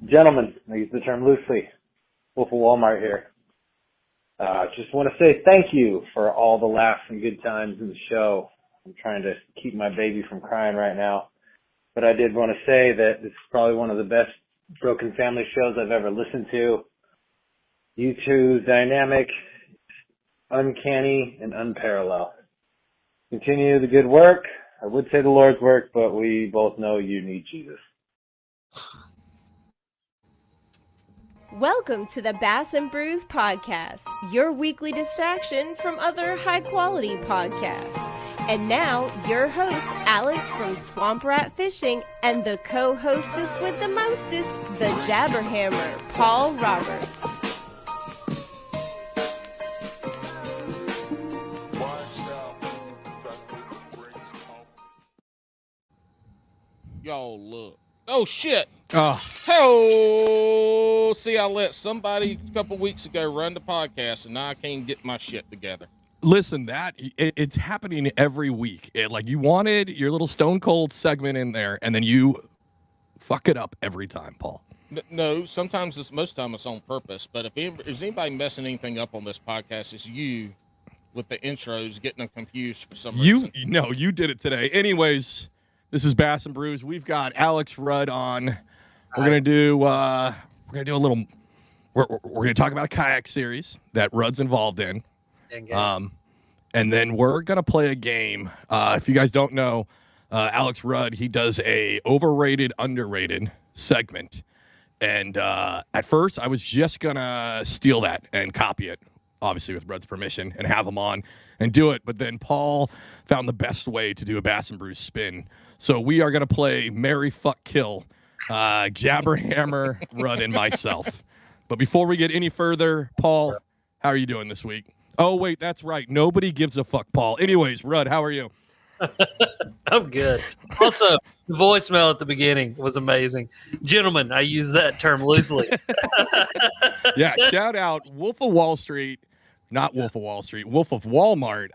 Gentlemen, I use the term loosely. Wolf of Walmart here. Just want to say thank you for all the laughs and good times in the show. I'm trying to keep my baby from crying right now. But I did want to say that this is probably one of the best Broken Family shows I've ever listened to. You two, dynamic, uncanny, and unparalleled. Continue the good work. I would say the Lord's work, but we both know you need Jesus. Welcome to the Bass and Brews podcast, your weekly distraction from other high-quality podcasts. And now, your host, Alex from Swamp Rat Fishing, and the co-hostess with the mostest, the Jabberhammer, Paul Roberts. Y'all look. Oh, shit. Oh. See, I let somebody a couple weeks ago run the podcast, and now I can't get my shit together. Listen, it's happening every week. You wanted your little Stone Cold segment in there, and then you fuck it up every time, Paul. No, most of the time it's on purpose. But if there's anybody messing anything up on this podcast, it's you with the intros getting them confused for some reason. You did it today. Anyways, this is Bass and Brews. We've got Alex Rudd on. We're gonna do a little. We're gonna talk about a kayak series that Rudd's involved in. And then we're gonna play a game. If you guys don't know, Alex Rudd, he does a overrated, underrated segment. And at first, I was just gonna steal that and copy it, obviously with Rudd's permission, and have him on and do it. But then Paul found the best way to do a Bass and Brews spin. So we are gonna play Marry, Fuck, Kill, Jabberhammer, Rudd, and myself. But before we get any further, Paul, how are you doing this week? Oh, wait, that's right. Nobody gives a fuck, Paul. Anyways, Rudd, how are you? I'm good. Also, the voicemail at the beginning was amazing. Gentlemen, I use that term loosely. Yeah, shout out Wolf of Wall Street. Not Wolf of Wall Street, Wolf of Walmart.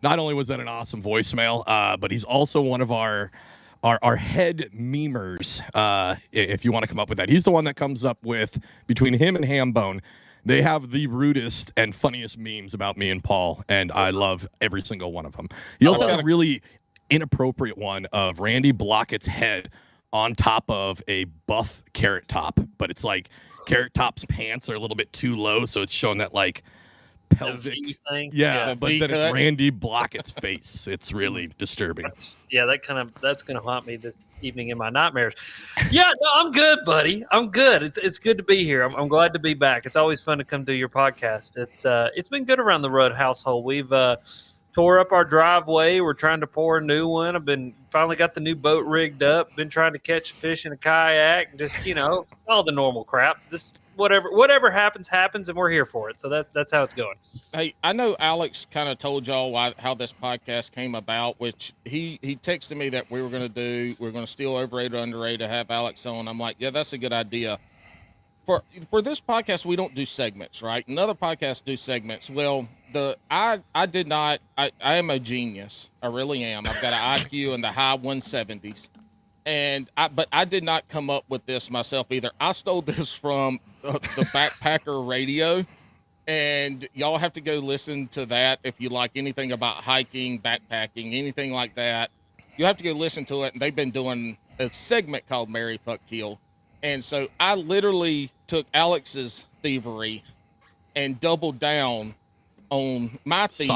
Not only was that an awesome voicemail, but he's also one of our head memers, if you want to come up with that. He's the one that comes up with, between him and Hambone, they have the rudest and funniest memes about me and Paul, and I love every single one of them. He also has a really inappropriate one of Randy Blockett's head on top of a buff Carrot Top, but it's like Carrot Top's pants are a little bit too low, so it's showing that pelvic thing. Yeah, but then it's Randy Blockett's face. It's really disturbing. That's gonna haunt me this evening in my nightmares. Yeah, no, I'm good, buddy. I'm good. It's good to be here. I'm glad to be back. It's always fun to come do your podcast. It's been good around the Rudd household. We've tore up our driveway. We're trying to pour a new one. I've been finally got the new boat rigged up. Been trying to catch fish in a kayak. Just all the normal crap. Just whatever happens, and we're here for it. So that's how it's going. Hey, I know Alex kind of told y'all how this podcast came about, which he texted me that we're going to steal overrated, underrated, have Alex on. I'm like, yeah, that's a good idea. For this podcast, we don't do segments, right? Another podcast do segments. Well, I am a genius. I really am. I've got an IQ in the high 170s. But I did not come up with this myself either. I stole this from the Backpacker Radio, and y'all have to go listen to that if you like anything about hiking, backpacking, anything like that. You have to go listen to it, and they've been doing a segment called Marry, Fuck, Kill. And so I literally took Alex's thievery and doubled down on my thievery.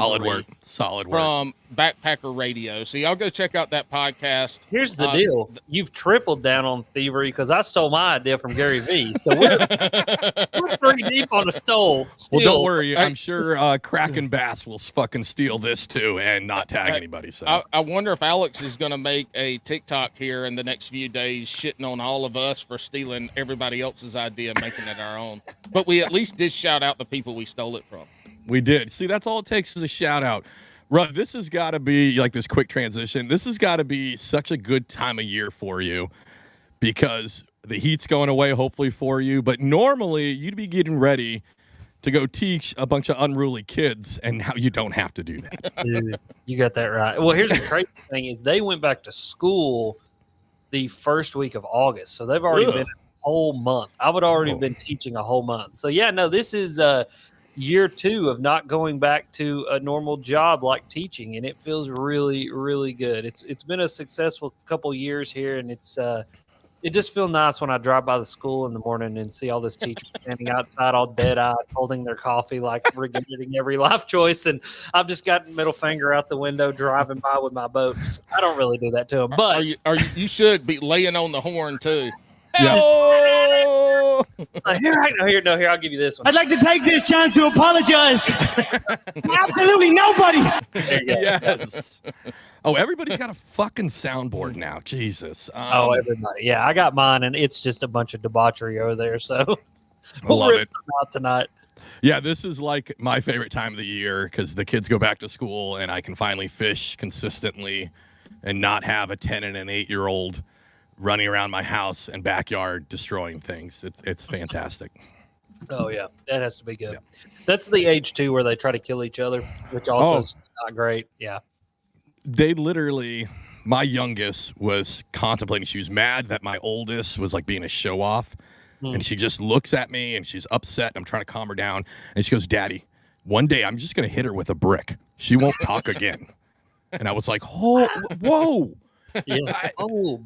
Solid work from Backpacker Radio. So y'all go check out that podcast. Here's the deal. You've tripled down on thievery because I stole my idea from Gary Vee. So we're pretty deep on a stole. Well, don't worry. I'm sure Kraken Bass will fucking steal this too and not tag anybody. So I wonder if Alex is going to make a TikTok here in the next few days shitting on all of us for stealing everybody else's idea and making it our own. But we at least did shout out the people we stole it from. We did. See, that's all it takes is a shout out. Rudd, this has got to be like this quick transition. This has got to be such a good time of year for you because the heat's going away, hopefully for you. But normally you'd be getting ready to go teach a bunch of unruly kids, and now you don't have to do that. Dude, you got that right. Well, here's the crazy thing is they went back to school the first week of August. So they've already been at whole month. I would already have been teaching a whole month. So yeah, no, this is year 2 of not going back to a normal job like teaching, and it feels really, really good. It's been a successful couple years here, and it just feels nice when I drive by the school in the morning and see all those teachers standing outside all dead-eyed, holding their coffee like regretting every life choice, and I've just got middle finger out the window driving by with my boat. I don't really do that to them, but you should be laying on the horn too. Yeah. Oh! Here, I'll give you this one. I'd like to take this chance to apologize to absolutely nobody. There you go. Yes. Oh, everybody's got a fucking soundboard now. Jesus. Everybody. Yeah, I got mine, and it's just a bunch of debauchery over there. So we'll love rip it. some out tonight. Yeah, this is like my favorite time of the year because the kids go back to school and I can finally fish consistently and not have a 10 and an 8-year-old running around my house and backyard destroying things. It's fantastic. Oh yeah, that has to be good. Yeah. That's the age too where they try to kill each other, which also is not great. Yeah. They literally, my youngest was contemplating. She was mad that my oldest was like being a show off. And she just looks at me and she's upset. I'm trying to calm her down. And she goes, Daddy, one day I'm just going to hit her with a brick. She won't talk again. And I was like, oh, whoa. Yeah.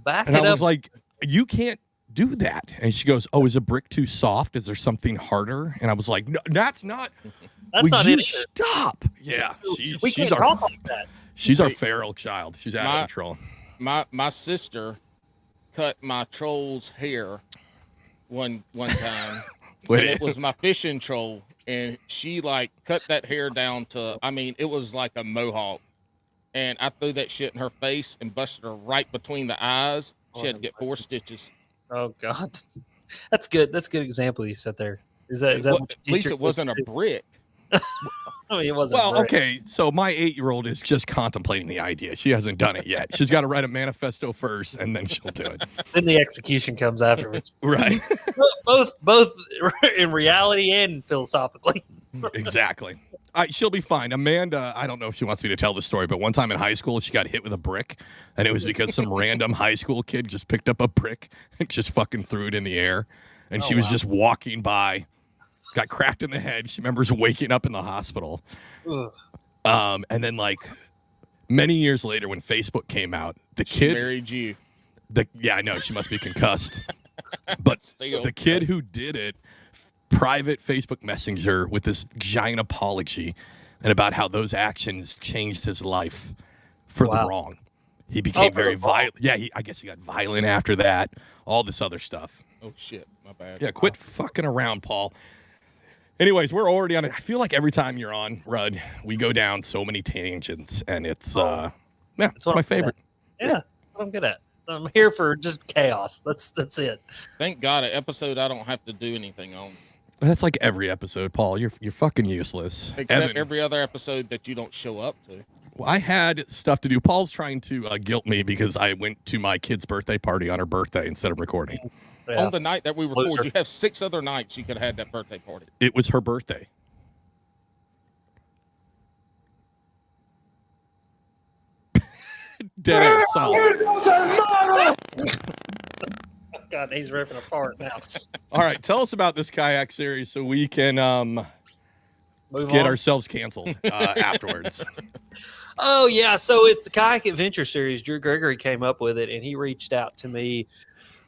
Back And it I up. was like, you can't do that. And she goes, oh, is a brick too soft? Is there something harder? And I was like, no, that's not. That's Would not you it either. stop? Yeah. We can't talk like that. She's our feral child. She's out of control. My sister cut my troll's hair one time. And it was my fishing troll, and she like cut that hair down to, I mean, it was like a mohawk. And I threw that shit in her face and busted her right between the eyes. She had to get 4 stitches. Oh God, that's good. That's a good example you set there. Is that Well, what at least it wasn't a brick. I mean, it wasn't. Well, brick. okay. So my 8-year-old is just contemplating the idea. She hasn't done it yet. She's got to write a manifesto first, and then she'll do it. Then the execution comes afterwards. Right. both in reality and philosophically. Exactly. She'll be fine. Amanda, I don't know if she wants me to tell the story, but one time in high school, she got hit with a brick, and it was because some random high school kid just picked up a brick and just fucking threw it in the air. And she was just walking by, got cracked in the head. She remembers waking up in the hospital. Ugh. And then, like, many years later, when Facebook came out, the She kid married you. Yeah, I know, she must be concussed. But Still. the kid who did it, private Facebook Messenger with this giant apology and about how those actions changed his life for the wrong. He became very violent. Yeah, I guess he got violent after that. All this other stuff. Oh shit, my bad. Yeah, quit fucking around, Paul. Anyways, we're already on it. I feel like every time you're on, Rudd, we go down so many tangents, and it's it's my favorite. Yeah, that's what I'm good at. I'm here for just chaos. That's it. Thank God, an episode I don't have to do anything on. That's like every episode, Paul. You're fucking useless. Except Evan, every other episode that you don't show up to. well, I had stuff to do. Paul's trying to guilt me because I went to my kid's birthday party on her birthday instead of recording. Yeah. On the night that we record, Loser. you have 6 other nights you could have had that birthday party. It was her birthday. Dead air solid. God, he's ripping apart now. All right, tell us about this kayak series so we can Move get on. ourselves canceled afterwards. Oh yeah, so it's the Kayak Adventure Series. Drew Gregory came up with it, and he reached out to me.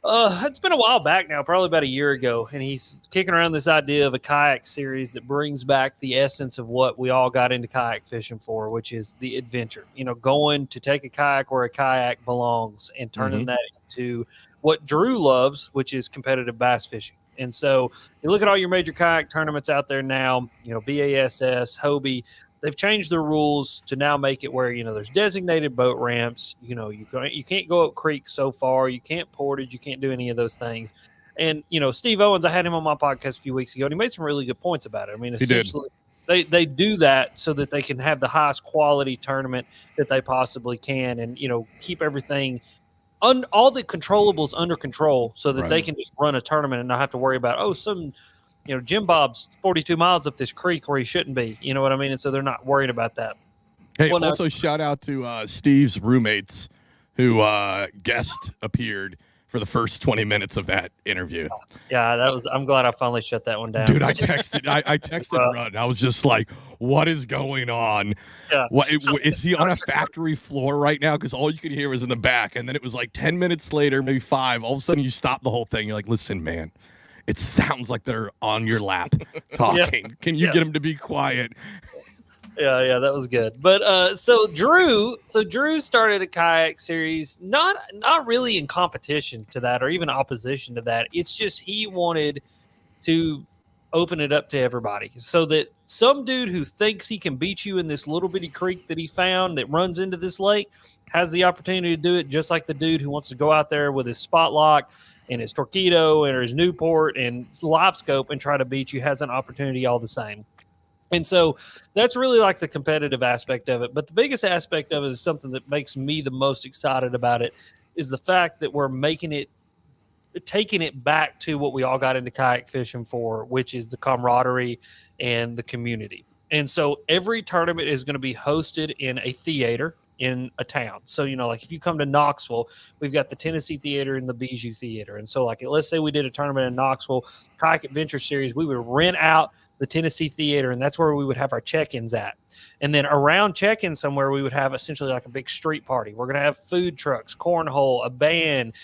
It's been a while back now, probably about a year ago, and he's kicking around this idea of a kayak series that brings back the essence of what we all got into kayak fishing for, which is the adventure. You know, going to take a kayak where a kayak belongs and turning that into what Drew loves, which is competitive bass fishing. And so you look at all your major kayak tournaments out there now, you know, BASS, Hobie, they've changed the rules to now make it where, you know, there's designated boat ramps. You know, you can't go up creeks so far. You can't portage. You can't do any of those things. And, you know, Steve Owens, I had him on my podcast a few weeks ago, and he made some really good points about it. I mean, essentially, they do that so that they can have the highest quality tournament that they possibly can and, you know, keep everything all the controllables under control so that they can just run a tournament and not have to worry about, you know, Jim Bob's 42 miles up this creek where he shouldn't be. You know what I mean? And so they're not worried about that. Hey, also shout out to Steve's roommates who guest appeared for the first 20 minutes of that interview. Yeah, I'm glad I finally shut that one down. Dude, I texted Rudd. I was just like, what is going on? Yeah. What is he on a factory floor right now? Because all you could hear was in the back. And then it was like 10 minutes later, maybe 5. All of a sudden you stop the whole thing. You're like, listen, man, it sounds like they're on your lap talking. Yeah. Can you get them to be quiet? Yeah, that was good. But so Drew started a kayak series, not really in competition to that or even opposition to that. It's just he wanted to open it up to everybody so that some dude who thinks he can beat you in this little bitty creek that he found that runs into this lake has the opportunity to do it, just like the dude who wants to go out there with his spot lock and his Torqeedo and his Newport and live scope and try to beat you has an opportunity all the same. And so that's really like the competitive aspect of it. But the biggest aspect of it is something that makes me the most excited about it is the fact that we're taking it back to what we all got into kayak fishing for, which is the camaraderie and the community. And so every tournament is going to be hosted in a theater in a town. So, like if you come to Knoxville, we've got the Tennessee Theater and the Bijou Theater. And so like, let's say we did a tournament in Knoxville, Kayak Adventure Series, we would rent out the Tennessee Theater, and that's where we would have our check-ins at. And then around check-in somewhere, we would have essentially like a big street party. We're going to have food trucks, cornhole, a band,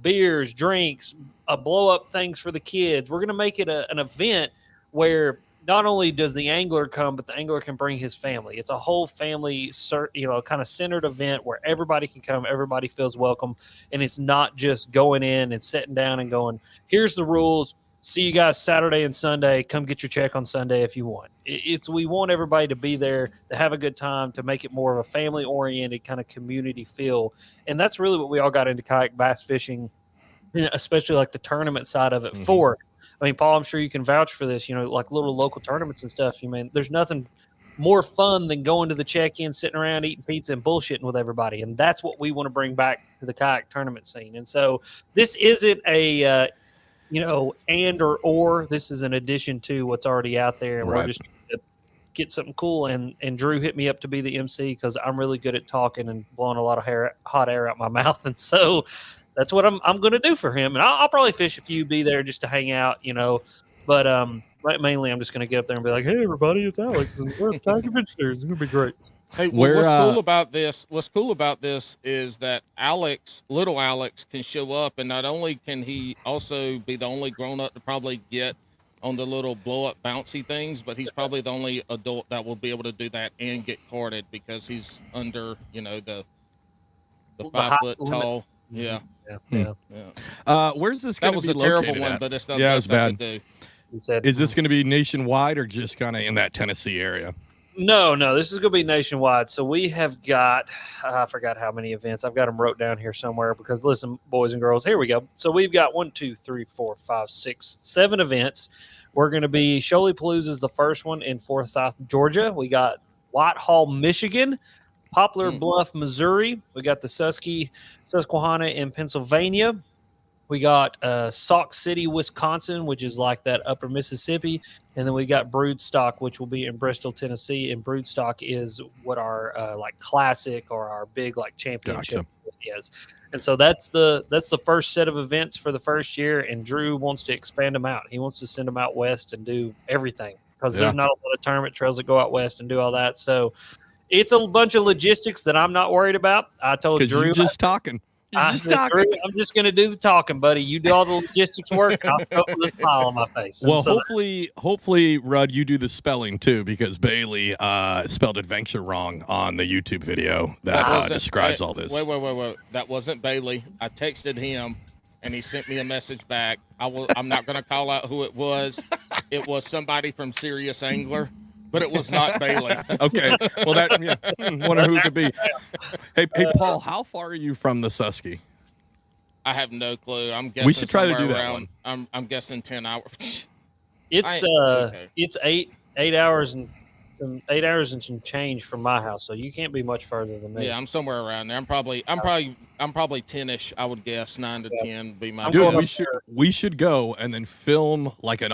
beers, drinks, blow-up things for the kids. We're going to make it an event where not only does the angler come, but the angler can bring his family. It's a whole family, kind of centered event where everybody can come, everybody feels welcome, and it's not just going in and sitting down and going, here's the rules, see you guys Saturday and Sunday, come get your check on Sunday if you want. We want everybody to be there, to have a good time, to make it more of a family-oriented kind of community feel, and that's really what we all got into kayak bass fishing, especially like the tournament side of it for. I mean, Paul, I'm sure you can vouch for this, like little local tournaments and stuff. There's nothing more fun than going to the check-in, sitting around eating pizza and bullshitting with everybody. And that's what we want to bring back to the kayak tournament scene. And so this isn't a, and or this is an addition to what's already out there. And we're just going to get something cool. And Drew hit me up to be the MC because I'm really good at talking and blowing a lot of hot air out my mouth. And so that's what I'm going to do for him. And I'll probably fish a few, be there just to hang out, but mainly I'm just going to get up there and be like, hey, everybody, it's Alex. And we're at Kayak Adventure Series. It's going to be great. Hey, what's cool about this is that little Alex can show up, and not only can he also be the only grown-up to probably get on the little blow-up bouncy things, but he's probably the only adult that will be able to do that and get carded because he's under, the 5 foot tall. Yeah. Where's this going to be located? That was a terrible one, but it's not the best I could do. Is this going to be nationwide or just kind of in that Tennessee area? No, this is going to be nationwide. So we have got, I forgot how many events. I've got them wrote down here somewhere because listen, boys and girls, here we go. So we've got 1, 2, 3, 4, 5, 6, 7 events. We're going to be Shoalipalooza is the first one in Forsyth, Georgia. We got Whitehall, Michigan, Poplar Bluff, Missouri. We got the Susquehanna in Pennsylvania. We got Sauk City, Wisconsin, which is like that upper Mississippi. And then we got Broodstock, which will be in Bristol, Tennessee. And Broodstock is what our like classic or our big like championship is. And so that's the first set of events for the first year. And Drew wants to expand them out. He wants to send them out west and do everything because there's not a lot of tournament trails that go out west and do all that. So it's a bunch of logistics that I'm not worried about. I told Drew. You're just talking. I'm just going to do the talking, buddy. You do all the logistics work, and I'll show up with a smile on my face. And well, hopefully, Rudd, you do the spelling too, because Bailey spelled adventure wrong on the YouTube video that describes all this. Wait. That wasn't Bailey. I texted him, and he sent me a message back. I'm not going to call out who it was. It was somebody from Serious Angler. But it was not Bailey. Okay. Well, wonder who it could be. Hey, Paul, how far are you from the Susky? I have no clue. I'm guessing we should try to do that one. I'm guessing 10 hours. It's 8 hours and some change from my house, so you can't be much further than me. Yeah, I'm somewhere around there. I'm probably 10ish. I would guess 9 to 10 would be my Dude, guess. we should go and then film like an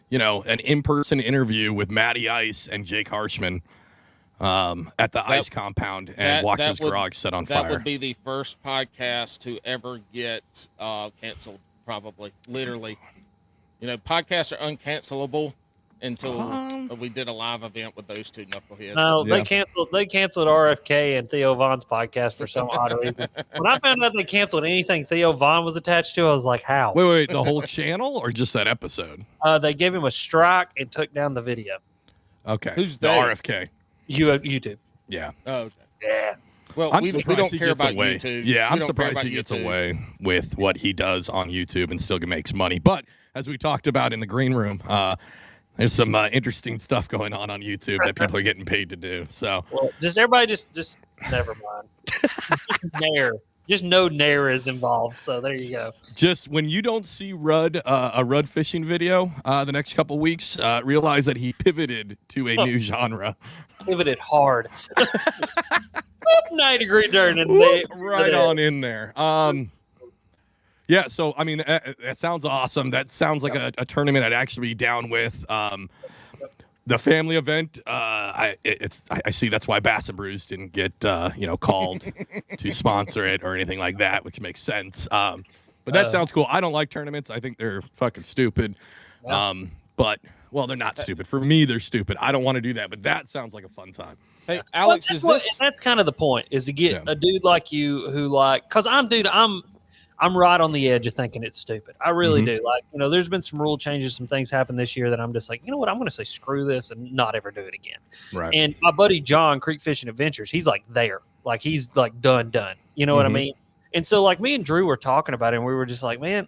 in-person interview with Matty Ice and Jake Harshman at the ice compound and watch his garage set on fire. That would be the first podcast to ever get canceled, probably. Literally. Podcasts are uncancelable until we did a live event with those two knuckleheads. No, they canceled RFK and Theo Von's podcast for some odd reason. When I found out they canceled anything Theo Von was attached to, I was like, how? Wait, the whole channel or just that episode? They gave him a strike and took down the video. Okay. Who's the they? RFK? YouTube. Yeah. Oh, okay. Yeah. Well, we don't care about YouTube. Yeah, I'm surprised he gets away with what he does on YouTube and still makes money. But as we talked about in the green room, there's some interesting stuff going on YouTube that people are getting paid to do. So, well, everybody just never mind. Just no Nair is involved. So there you go. Just when you don't see Rudd a Rudd fishing video the next couple weeks, realize that he pivoted to a new genre. Pivoted hard. 90-degree turn in right on in there. Yeah, so I mean that sounds awesome. That sounds like a tournament I'd actually be down with. The family event, I see that's why Bass and Brews didn't get called to sponsor it or anything like that, which makes sense. But that sounds cool. I don't like tournaments. I think they're fucking stupid. Yeah. But they're not stupid. For me, they're stupid. I don't want to do that. But that sounds like a fun time. Hey, Alex, that's kind of the point, is to get a dude like you who because I'm right on the edge of thinking it's stupid. I really do. Like, there's been some rule changes, some things happen this year that I'm just like, you know what? I'm going to say screw this and not ever do it again. Right. And my buddy John, Creek Fishing Adventures, he's like there. Like, he's like done. You know what I mean? And so, like, me and Drew were talking about it, and we were just like, man,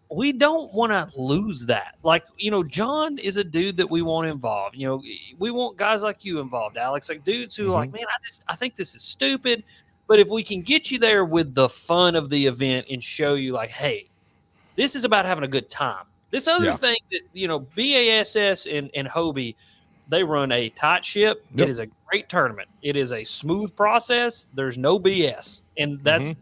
we don't want to lose that. Like, John is a dude that we want involved. We want guys like you involved, Alex. Like, dudes who are like, man, I think this is stupid. But if we can get you there with the fun of the event and show you, like, hey, this is about having a good time. This other thing that, BASS and Hobie, they run a tight ship. Yep. It is a great tournament. It is a smooth process. There's no BS. And that's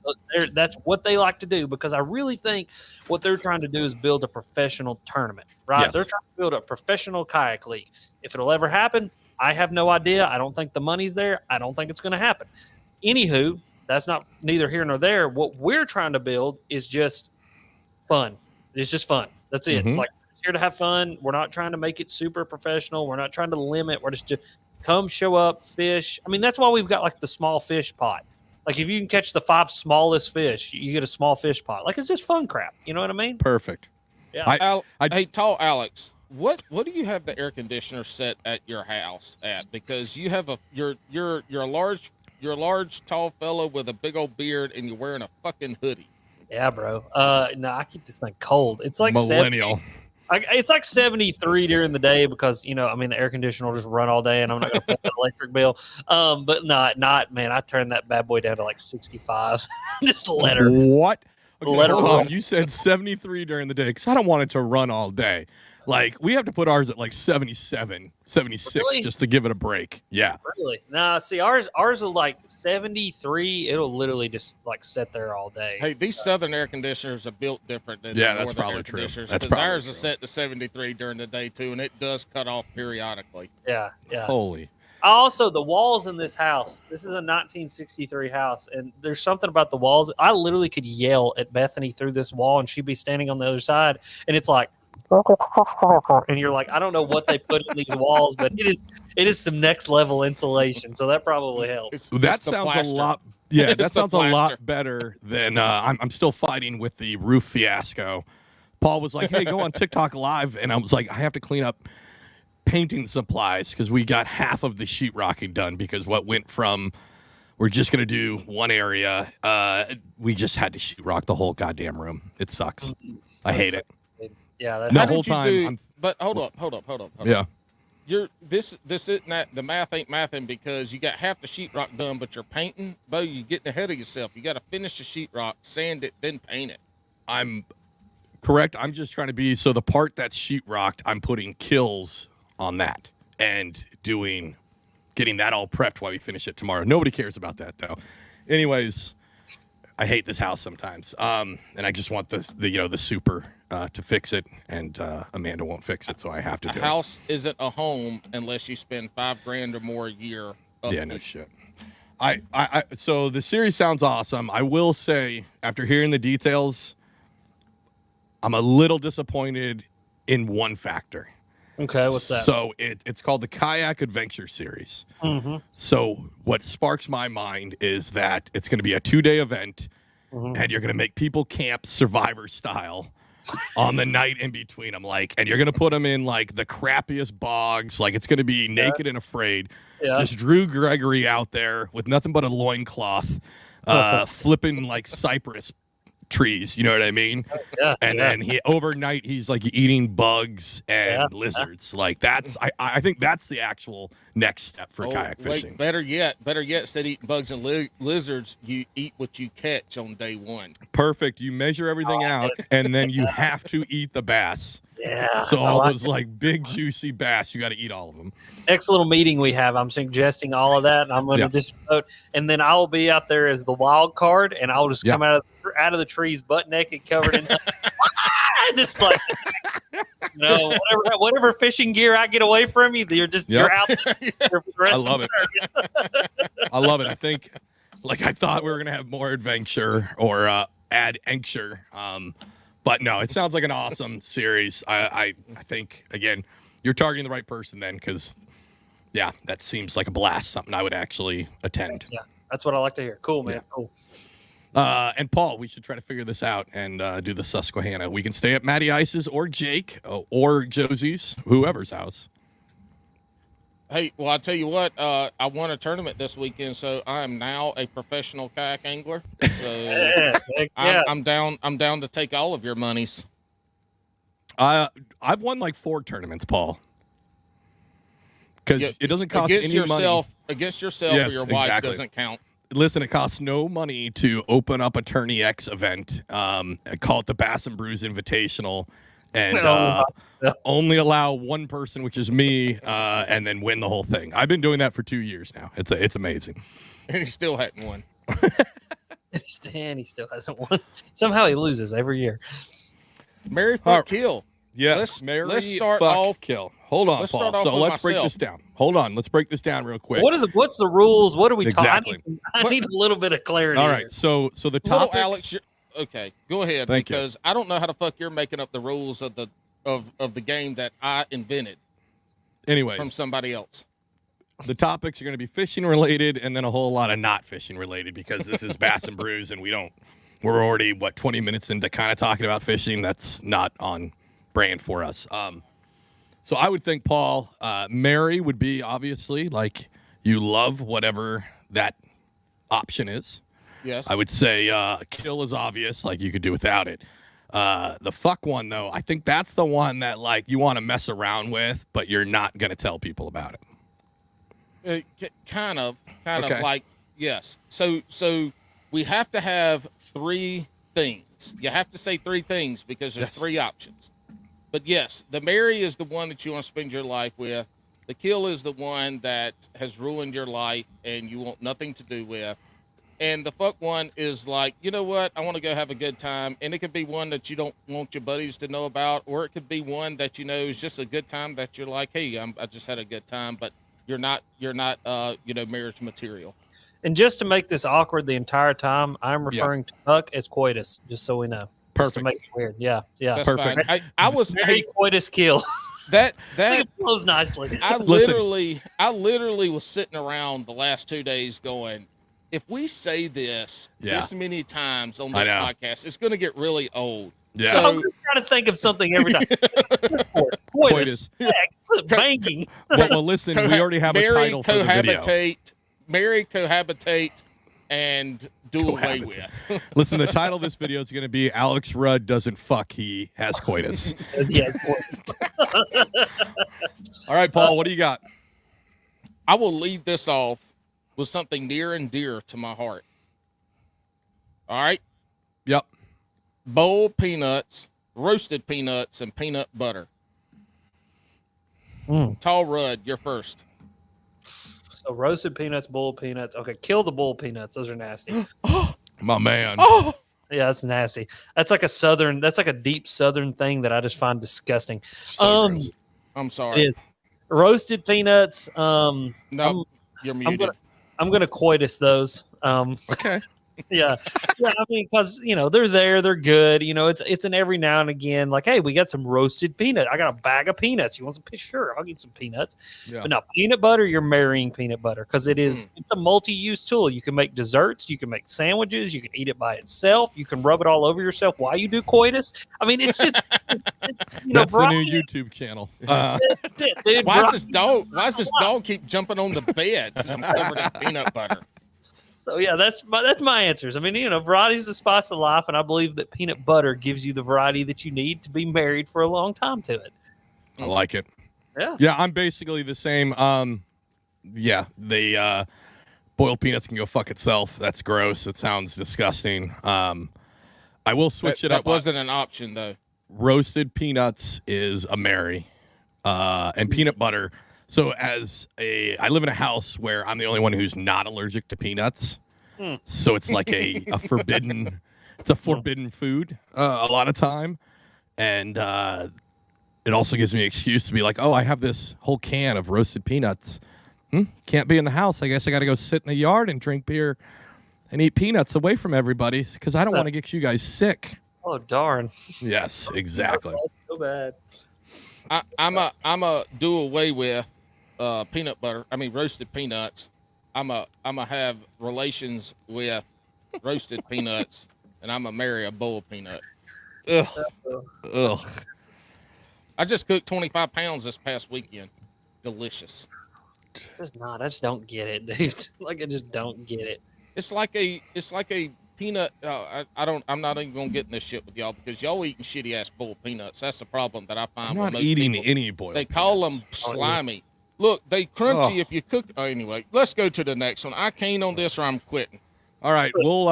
what they like to do, because I really think what they're trying to do is build a professional tournament, right? Yes. They're trying to build a professional kayak league. If it'll ever happen, I have no idea. I don't think the money's there. I don't think it's going to happen. Anywho, that's not neither here nor there. What we're trying to build is just fun. It's just fun. That's it. Like, we're here to have fun. We're not trying to make it super professional. We're not trying to limit. We're just come, show up, fish. I mean, that's why we've got like the small fish pot. Like, if you can catch the 5 smallest fish, you get a small fish pot. Like, it's just fun crap. You know what I mean? Perfect. Yeah. Hey, tall Alex, what do you have the air conditioner set at your house at? Because you have you're a large, tall fellow with a big old beard, and you're wearing a fucking hoodie. Yeah, bro. No, I keep this thing cold. It's like millennial. It's like 73 during the day because, the air conditioner will just run all day, and I'm not going to pay the electric bill. But not, man. I turned that bad boy down to like 65. Just let her. What? Okay, let her hold run. on. You said 73 during the day, because I don't want it to run all day. Like, we have to put ours at like 77, 76 really? Just to give it a break. Yeah. Really? Nah, see, ours are like 73. It'll literally just like sit there all day. Hey, these southern air conditioners are built different than the that's northern probably air true. conditioners. That's Because probably ours true. is set to 73 during the day too, and it does cut off periodically. Yeah. Holy. Also, the walls in this house, this is a 1963 house, and there's something about the walls. I literally could yell at Bethany through this wall, and she'd be standing on the other side, and it's like, and you're like, I don't know what they put in these walls, but it is some next level insulation, so that probably helps. That sounds a lot. Yeah, that sounds a lot better than I'm still fighting with the roof fiasco. Paul was like, "Hey, go on TikTok Live," and I was like, "I have to clean up painting supplies because we got half of the sheetrocking done because what went from we're just gonna do one area, we just had to sheetrock the whole goddamn room. It sucks. I hate it." Yeah, that's the whole time. But hold up. Yeah. This isn't that the math ain't mathing because you got half the sheetrock done, but you're painting. Bo, you're getting ahead of yourself. You got to finish the sheetrock, sand it, then paint it. I'm correct. I'm just trying to be so the part that's sheetrocked, I'm putting kills on that and getting that all prepped while we finish it tomorrow. Nobody cares about that though. Anyways, I hate this house sometimes. And I just want the super to fix it, and Amanda won't fix it, so I have to do A house isn't a home unless you spend $5,000 or more a year. Yeah, no shit. So the series sounds awesome. I will say, after hearing the details, I'm a little disappointed in one factor. Okay, what's that? So it's called the Kayak Adventure Series. Mm-hmm. So what sparks my mind is that it's going to be a 2-day event, and you're going to make people camp Survivor style on the night in between them, and you're going to put them in the crappiest bogs. It's going to be naked and afraid. Yeah. Just Drew Gregory out there with nothing but a loincloth, flipping cypress trees, you know what I mean? Yeah. And then overnight he's eating bugs and lizards. That's I think that's the actual next step for kayak fishing. Better yet, instead of eating bugs and lizards, you eat what you catch on day one. Perfect. You measure everything out, and then you have to eat the bass. Yeah. So all those big juicy bass, you got to eat all of them. Next little meeting we have, I'm suggesting all of that, and I'm going to just vote, and then I'll be out there as the wild card, and I'll just come out of the trees butt naked, covered in just whatever fishing gear I get away from you, you're out there. I love it. I love it. I think I thought we were going to have more adventure or adventure. But no, it sounds like an awesome series. I think, again, you're targeting the right person then, because, that seems like a blast, something I would actually attend. Yeah, that's what I like to hear. Cool, man. Yeah. Cool. And Paul, we should try to figure this out and do the Susquehanna. We can stay at Matty Ice's or Jake or Josie's, whoever's house. Hey, well, I'll tell you what, I won a tournament this weekend, so I am now a professional kayak angler. So I'm down to take all of your monies. I've won 4 tournaments, Paul. Because it doesn't cost any money. Against yourself or your wife doesn't count. Listen, it costs no money to open up a Tourney X event. Call it the Bass and Brews Invitational. And only allow one person, which is me, and then win the whole thing. I've been doing that for 2 years now. It's amazing. And he still hadn't won. And he still hasn't won. Somehow he loses every year. Marry, fuck, kill. Yes, let's start off. Kill. Hold on, Paul. So let's break this down. Hold on. Let's break this down real quick. What's the rules? What are we talking? I need a little bit of clarity. All right. So the topics. Alex, okay, go ahead. Thank because you. I don't know how the fuck you're making up the rules of the game that I invented. Anyways, from somebody else. The topics are going to be fishing related, and then a whole lot of not fishing related, because this is Bass and Brews, and we're already 20 minutes into kind of talking about fishing. That's not on brand for us. So I would think, Paul, Mary would be obviously you love whatever that option is. Yes. I would say kill is obvious, you could do without it. The fuck one, though, I think that's the one that you want to mess around with, but you're not going to tell people about it. Kind of Okay. yes. So we have to have 3 things. You have to say 3 things because there's 3 options. But yes, the marry is the one that you want to spend your life with. The kill is the one that has ruined your life and you want nothing to do with. And the fuck one is you know what? I want to go have a good time. And it could be one that you don't want your buddies to know about, or it could be one that is just a good time that you're hey, I just had a good time, but you're not marriage material. And just to make this awkward the entire time, I'm referring to Huck as coitus, just so we know. Perfect. Just to make it weird. Yeah. That's perfect. Fine. I was coitus kill. That flows nicely. I literally was sitting around the last 2 days going, if we say this many times on this podcast, it's going to get really old. Yeah. So I'm trying to think of something every time. Coitus, sex, banging. Well, listen, we already have a title for the video. Marry, cohabitate, and do away with. Listen, the title of this video is going to be Alex Rudd doesn't fuck, he has coitus. Yes. All right, Paul, what do you got? I will lead this off with something near and dear to my heart. All right? Yep. Boiled peanuts, roasted peanuts, and peanut butter. Tall Rudd, you're first. So roasted peanuts, boiled peanuts. Okay, kill the boiled peanuts. Those are nasty. My man. Oh, Yeah, that's nasty. That's like a deep southern thing that I just find disgusting. So gross. I'm It sorry. is roasted peanuts. No, you're muted. I'm gonna coitus those. Okay. Yeah, I mean, because they're good. It's an every now and again. Like, hey, we got some roasted peanut. I got a bag of peanuts. You want some? Sure, I'll get some peanuts. Yeah. But now peanut butter, you're marrying peanut butter because it's a multi-use tool. You can make desserts. You can make sandwiches. You can eat it by itself. You can rub it all over yourself while you do coitus. I mean, it's just that's the new YouTube channel. Dude, Why does this dog keep jumping on the bed? Because I'm covered in peanut butter. So yeah, that's my answers. I mean, variety is the spice of life, and I believe that peanut butter gives you the variety that you need to be married for a long time to it. I like it. Yeah. Yeah, I'm basically the same. Yeah, the boiled peanuts can go fuck itself. That's gross. It sounds disgusting. I will switch it up. That wasn't an option though. Roasted peanuts is a Mary, and peanut butter. So I live in a house where I'm the only one who's not allergic to peanuts. So it's like a forbidden food a lot of time. And it also gives me an excuse to be like, oh, I have this whole can of roasted peanuts. Can't be in the house. I guess I got to go sit in the yard and drink beer and eat peanuts away from everybody because I don't want to get you guys sick. Oh, darn. Yes, exactly. That's so bad. I'm a do away with peanut butter. I mean roasted peanuts. I'm a have relations with roasted peanuts, and I'm a marry a bowl of peanut. Ugh. Ugh. I just cooked 25 pounds this past weekend. Delicious. I just don't get it, dude. Like I just don't get it. It's like a peanut. I'm not even gonna get in this shit with y'all because y'all eating shitty ass bowl of peanuts. That's the problem that I find. I'm with not most eating people. any boiled. They call them slimy. Look, they crunchy if you cook. Anyway, let's go to the next one. I can't on this or I'm quitting. All right, we'll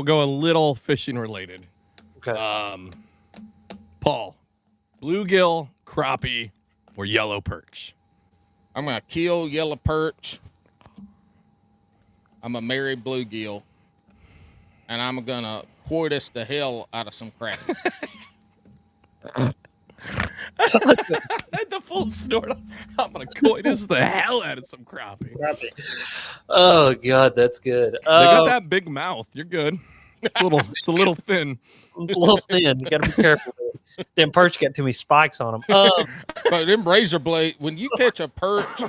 go a little fishing related. Okay. Paul, bluegill, crappie, or yellow perch? I'm gonna kill yellow perch. I'm gonna marry bluegill, and I'm gonna coitus the hell out of some crappie. The full snort. I'm gonna coitus the hell out of some crappie. Oh God, that's good. They got that big mouth. You're good. It's a little thin. It's a little thin. You gotta be careful. Them perch got too many spikes on them. But them razor blade, when you catch a perch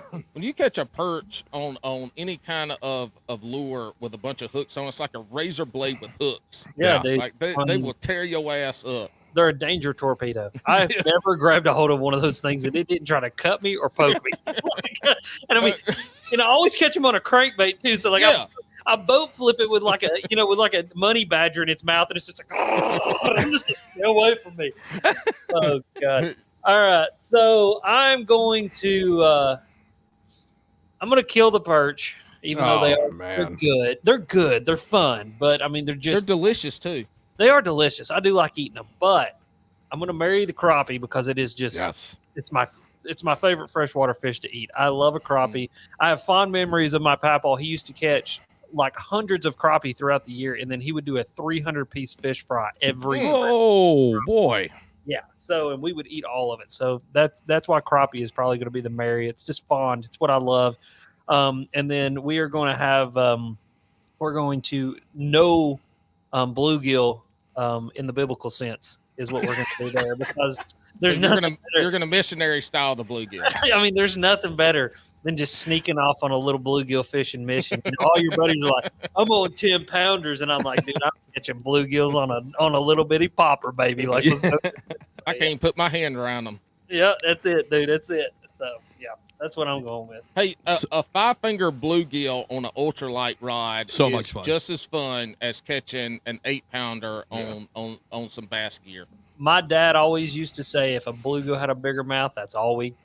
on any kind of lure with a bunch of hooks on, it's like a razor blade with hooks. Yeah, Like they will tear your ass up. They're a danger torpedo. I've never grabbed a hold of one of those things and it didn't try to cut me or poke me. And I mean, I always catch them on a crankbait too. So I boat flip it with like a money badger in its mouth, and it's just like, just get away from me. Oh God! All right, so I'm going to kill the perch, even though they're good. They're good. They're fun, but I mean they're delicious too. They are delicious. I do like eating them, but I'm going to marry the crappie because it is just it's my favorite freshwater fish to eat. I love a crappie. I have fond memories of my papa. He used to catch like hundreds of crappie throughout the year, and then he would do a 300-piece fish fry every year. Oh boy. Yeah. So, and we would eat all of it. So that's why crappie is probably going to be the marry. It's just fond. It's what I love. And then we are going to have we're going to know bluegill in the biblical sense is what we're going to do there because there's you're gonna missionary style the bluegill. I mean, there's nothing better than just sneaking off on a little bluegill fishing mission. And all your buddies are like, "I'm on 10 pounders," and I'm like, "Dude, I'm catching bluegills on a little bitty popper, baby." Like, let's go. I can't put my hand around them. Yeah, that's it, dude. That's it. So yeah, that's what I'm going with. Hey, a 5-finger bluegill on an ultralight rod is much fun. Just as fun as catching an 8-pounder on some bass gear. My dad always used to say, if a bluegill had a bigger mouth, that's all we'd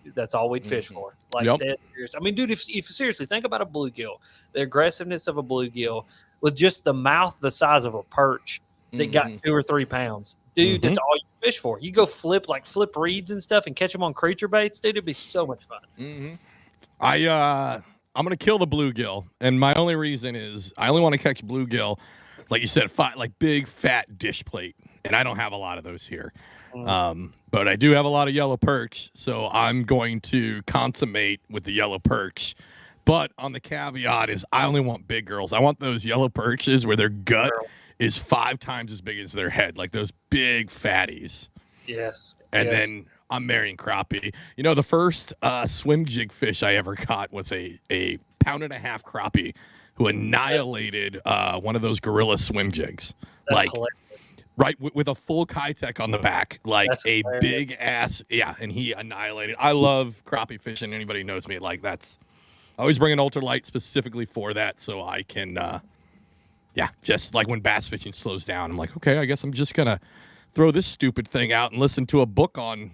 fish for. Like dead serious. I mean, dude, if seriously think about a bluegill, the aggressiveness of a bluegill with just the mouth the size of a perch that got 2 or 3 pounds, dude, that's all you fish for. You go flip reeds and stuff and catch them on creature baits, dude. It'd be so much fun. I'm gonna kill the bluegill, and my only reason is I only want to catch bluegill like you said, like big fat dish plate, and I don't have a lot of those here. But I do have a lot of yellow perch, so I'm going to consummate with the yellow perch. But on the caveat is I only want big girls. I want those yellow perches where their gut is 5 times as big as their head, like those big fatties. Yes. And then I'm marrying crappie. You know, the first swim jig fish I ever caught was a 1.5 pound crappie who annihilated one of those gorilla swim jigs. That's hilarious. Right, with a full Kitech on the back, like That's a hilarious. big ass. Yeah, and he annihilated. I love crappie fishing. Anybody who knows me, like that's. I always bring an ultralight specifically for that, so I can, just like when bass fishing slows down, I'm like, okay, I guess I'm just gonna throw this stupid thing out and listen to a book on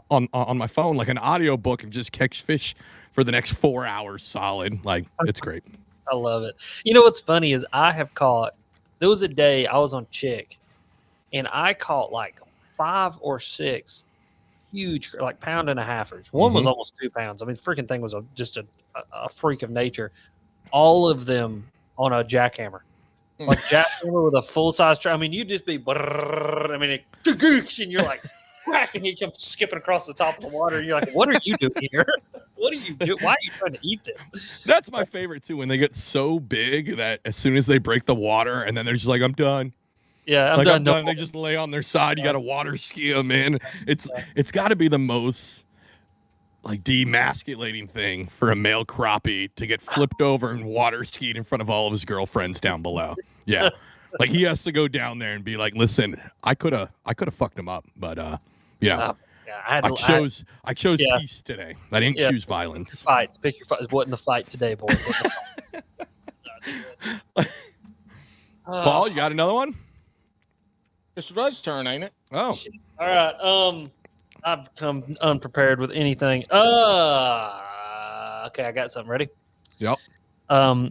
my phone, like an audio book, and just catch fish for the next 4 hours solid. Like, it's great. I love it. You know what's funny is I have caught. There was a day I was on Chick, and I caught like 5 or 6 huge, like 1.5-pounders. One was almost 2 pounds. I mean, the freaking thing was just a freak of nature. All of them on a jackhammer, like jackhammer with a full size. I mean, you just be, I mean, and you're like, whack, and he comes skipping across the top of the water. And you're like, what are you doing here? What are you doing? Why are you trying to eat this? That's my favorite too, when they get so big that as soon as they break the water, and then they're just like, I'm done. Yeah, I'm done. They just lay on their side. You got to water ski them in. It's got to be the most like demasculating thing for a male crappie to get flipped over and water skied in front of all of his girlfriends down below. Yeah, like he has to go down there and be like, "Listen, I could have fucked him up, but I chose peace today. I didn't choose violence." Pick your fight. What in the fight today, boys? Paul, you got another one? It's Rudd's turn, ain't it? Oh, all right. I've come unprepared with anything. Okay, I got something ready. Yep. All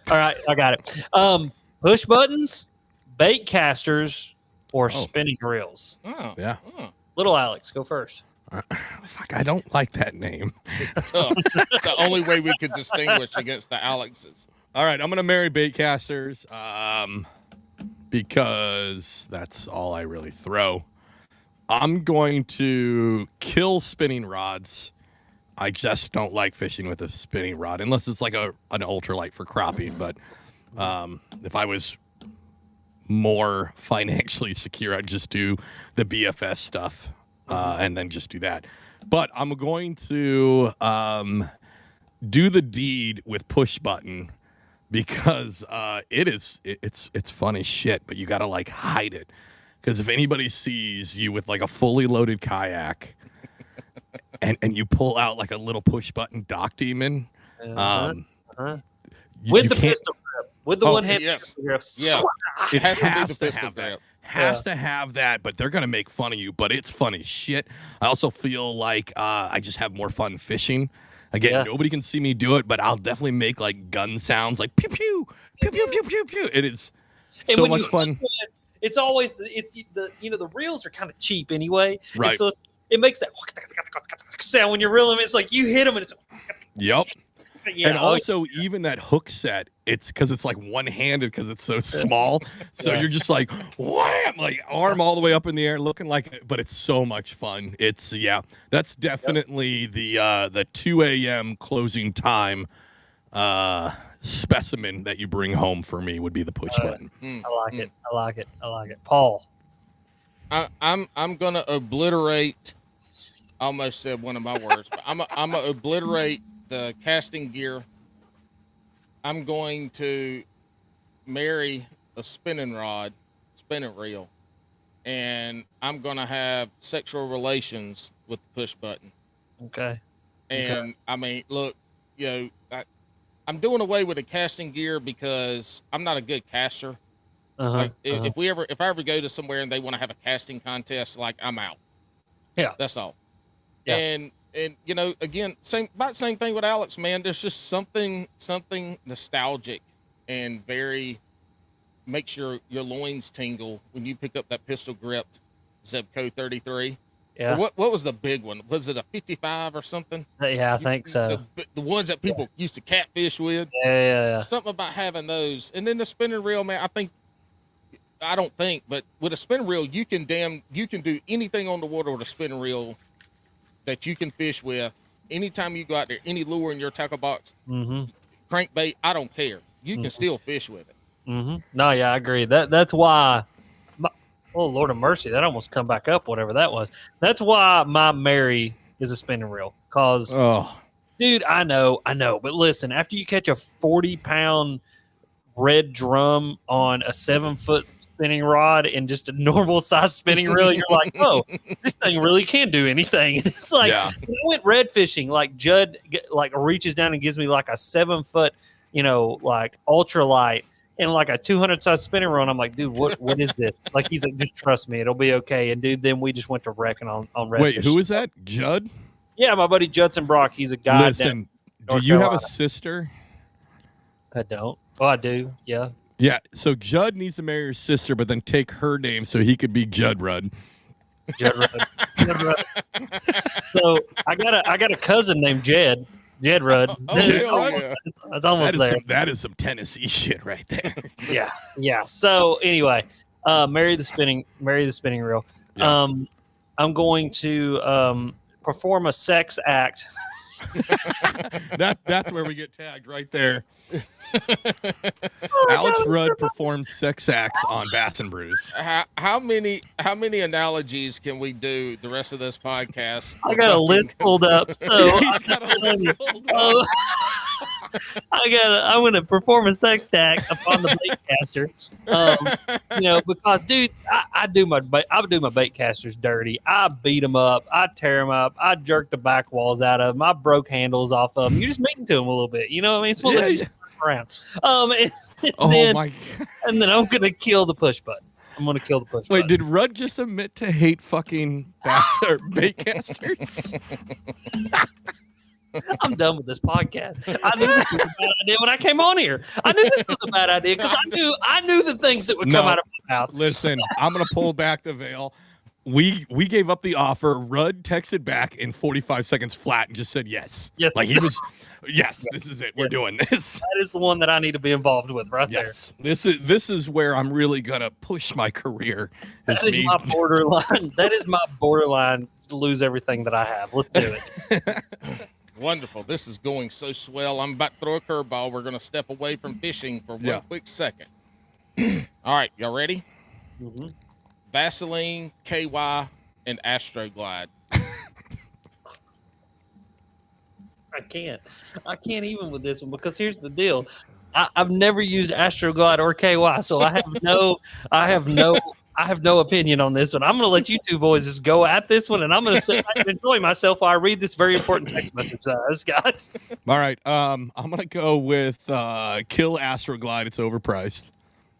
right, I got it. Push buttons, bait casters, or spinning reels. Oh, yeah. Oh. Little Alex, go first. Fuck, I don't like that name. It's the only way we could distinguish against the Alexes. All right, I'm gonna marry baitcasters because that's all I really throw. I'm going to kill spinning rods. I just don't like fishing with a spinning rod unless it's like an ultralight for crappie. But if I was more financially secure, I'd just do the BFS stuff and then just do that. But I'm going to do the deed with push button. Because it's fun as shit, but you gotta like hide it. Because if anybody sees you with like a fully loaded kayak, and you pull out like a little push button dock demon, with the pistol grip, with the one hand pistol grip, yeah, it has to be the pistol grip. Has to have that, but they're gonna make fun of you. But it's fun as shit. I also feel like I just have more fun fishing. Again, nobody can see me do it, but I'll definitely make like gun sounds, like pew pew pew pew pew pew pew. It is so much fun. It's always the reels are kind of cheap anyway, right? And so it makes that sound when you reel them. It's like you hit them and it's yep. Yeah, and also even that hook set, it's because it's like one-handed because it's so small. So you're just like wham, like arm all the way up in the air, looking like it, but it's so much fun. It's that's definitely the 2 a.m. closing time specimen that you bring home for me would be the push button. I like it. Paul, I'm gonna obliterate. I almost said one of my words, but I'm gonna obliterate the casting gear. I'm going to marry a spinning reel, and I'm going to have sexual relations with the push button. Okay. And I mean, look, I'm doing away with the casting gear because I'm not a good caster. If I ever go to somewhere and they want to have a casting contest, like I'm out. Yeah. That's all. Yeah. And again, same thing with Alex, man. There's just something nostalgic and very makes your loins tingle when you pick up that pistol gripped Zebco 33 Yeah. What was the big one? Was it a 55 or something? Yeah, I think so. The ones that people used to catfish with. Yeah. Something about having those, and then the spinning reel, man. But with a spinning reel, you can do anything on the water with a spinning reel that you can fish with. Anytime you go out there, any lure in your tackle box, crankbait, I don't care. You can still fish with it. No, yeah, I agree. That's why. Oh, Lord of mercy, that almost come back up. Whatever that was. That's why my Mary is a spinning reel. Cause, dude, I know. But listen, after you catch a 40-pound red drum on a 7-foot spinning rod and just a normal size spinning reel, you're like, oh, this thing really can do anything. It's like when I went red fishing, like Judd like reaches down and gives me like a 7-foot, like ultralight and like a 200 size spinning reel. And I'm like, dude, what is this? Like, he's like, just trust me, it'll be okay. And dude, then we just went to wrecking on red. Wait, fishing. who is that? Judd? Yeah, my buddy Judson Brock. He's a guy. Listen, do you have a sister? I don't. Oh, I do. Yeah. Yeah, so Judd needs to marry your sister, but then take her name so he could be Judd Rudd. Judd Rudd. So I got a cousin named Jed Rudd. That's almost there. That is some Tennessee shit right there. Yeah. So anyway, marry the spinning reel. Yeah. I'm going to perform a sex act. That's where we get tagged right there. Alex Rudd performs sex acts on Bass and Brews. How many analogies can we do the rest of this podcast? I got a list pulled up. So He's got a list pulled up. I'm going to perform a sex act upon the bait caster. Because dude, I do my bait casters dirty. I beat them up. I tear them up. I jerk the back walls out of them. I broke handles off of them. You're just meeting to them a little bit. You know what I mean? It's one of those around. And then I'm going to kill the push button. I'm going to kill the push button. Wait, did Rudd just admit to hate fucking bass or bait casters? I'm done with this podcast. I knew this was a bad idea when I came on here. I knew this was a bad idea because I knew the things that would come out of my mouth. Listen, I'm gonna pull back the veil. We gave up the offer. Rudd texted back in 45 seconds flat and just said yes. Yes. Like he was yes, this is it. We're doing this. That is the one that I need to be involved with right there. This is where I'm really gonna push my career. That is my borderline. That is my borderline to lose everything that I have. Let's do it. Wonderful. This is going so swell. I'm about to throw a curveball. We're going to step away from fishing for one quick second. All right. Y'all ready? Mm-hmm. Vaseline, KY, and Astroglide. I can't even with this one because here's the deal. I've never used Astroglide or KY, so I have no opinion on this one. I'm going to let you two boys just go at this one, and I'm going to sit back and enjoy myself while I read this very important text message, Scott. All right. I'm going to go with Kill Astroglide. It's overpriced.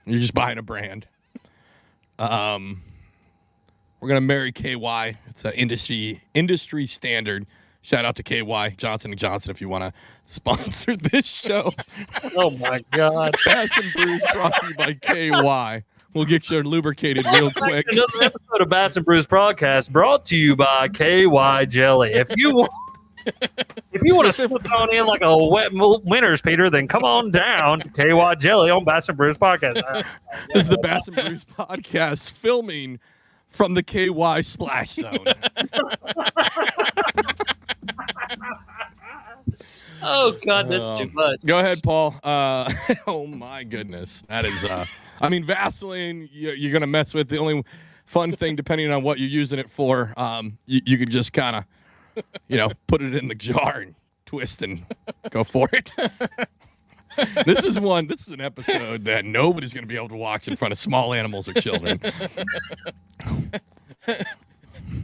You're just buying a brand. We're going to marry KY. It's an industry standard. Shout out to KY, Johnson & Johnson, if you want to sponsor this show. Oh, my God. Bass and Brews brought to you by KY. We'll get you lubricated real quick. Another episode of Bass and Brews podcast brought to you by KY Jelly. If you want to slip on in like a wet winter's, Peter, then come on down to KY Jelly on Bass and Brews podcast. This is the Bass and Brews podcast filming from the KY Splash Zone. Oh, God, that's too much. Go ahead, Paul. Oh, my goodness. That is, Vaseline, you're going to mess with. The only fun thing, depending on what you're using it for, you could just kind of, put it in the jar and twist and go for it. This is an episode that nobody's going to be able to watch in front of small animals or children.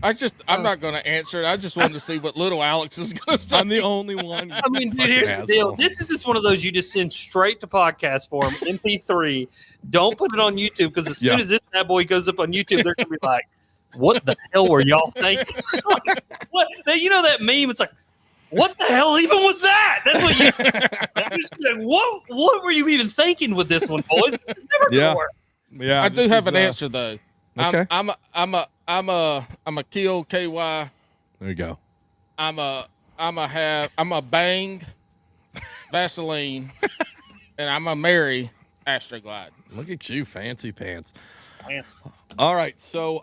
I'm not going to answer it. I just wanted to see what little Alex is going to say. I'm the only one. I mean, dude, here's the deal. This is just one of those you just send straight to podcast form, MP3. Don't put it on YouTube because as soon as this bad boy goes up on YouTube, they're going to be like, what the hell were y'all thinking? What? That meme? It's like, what the hell even was that? That's what you. What were you even thinking with this one, boys? This is never going to work. Yeah, I do have an answer though. Okay. I'm I'm a kill KY. There you go. I'm a bang Vaseline, and I'm a marry Astroglide. Look at you, fancy pants. Fancy. All right, so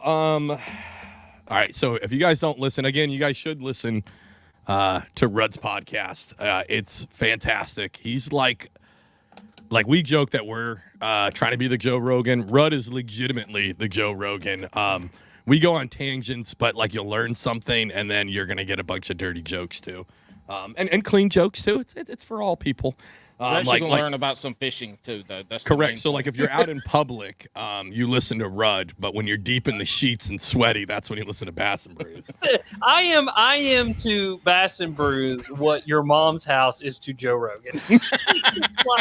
so if you guys don't listen, again, you guys should listen to Rudd's podcast. It's fantastic. He's like we joke that we're trying to be the Joe Rogan. Rudd is legitimately the Joe Rogan. We go on tangents, but like you'll learn something, and then you're gonna get a bunch of dirty jokes too, and clean jokes too. It's for all people. You're actually gonna learn about some fishing too, though. That's correct. So, like, if you're out in public, you listen to Rudd, but when you're deep in the sheets and sweaty, that's when you listen to Bass and Brews. I am to Bass and Brews what your mom's house is to Joe Rogan.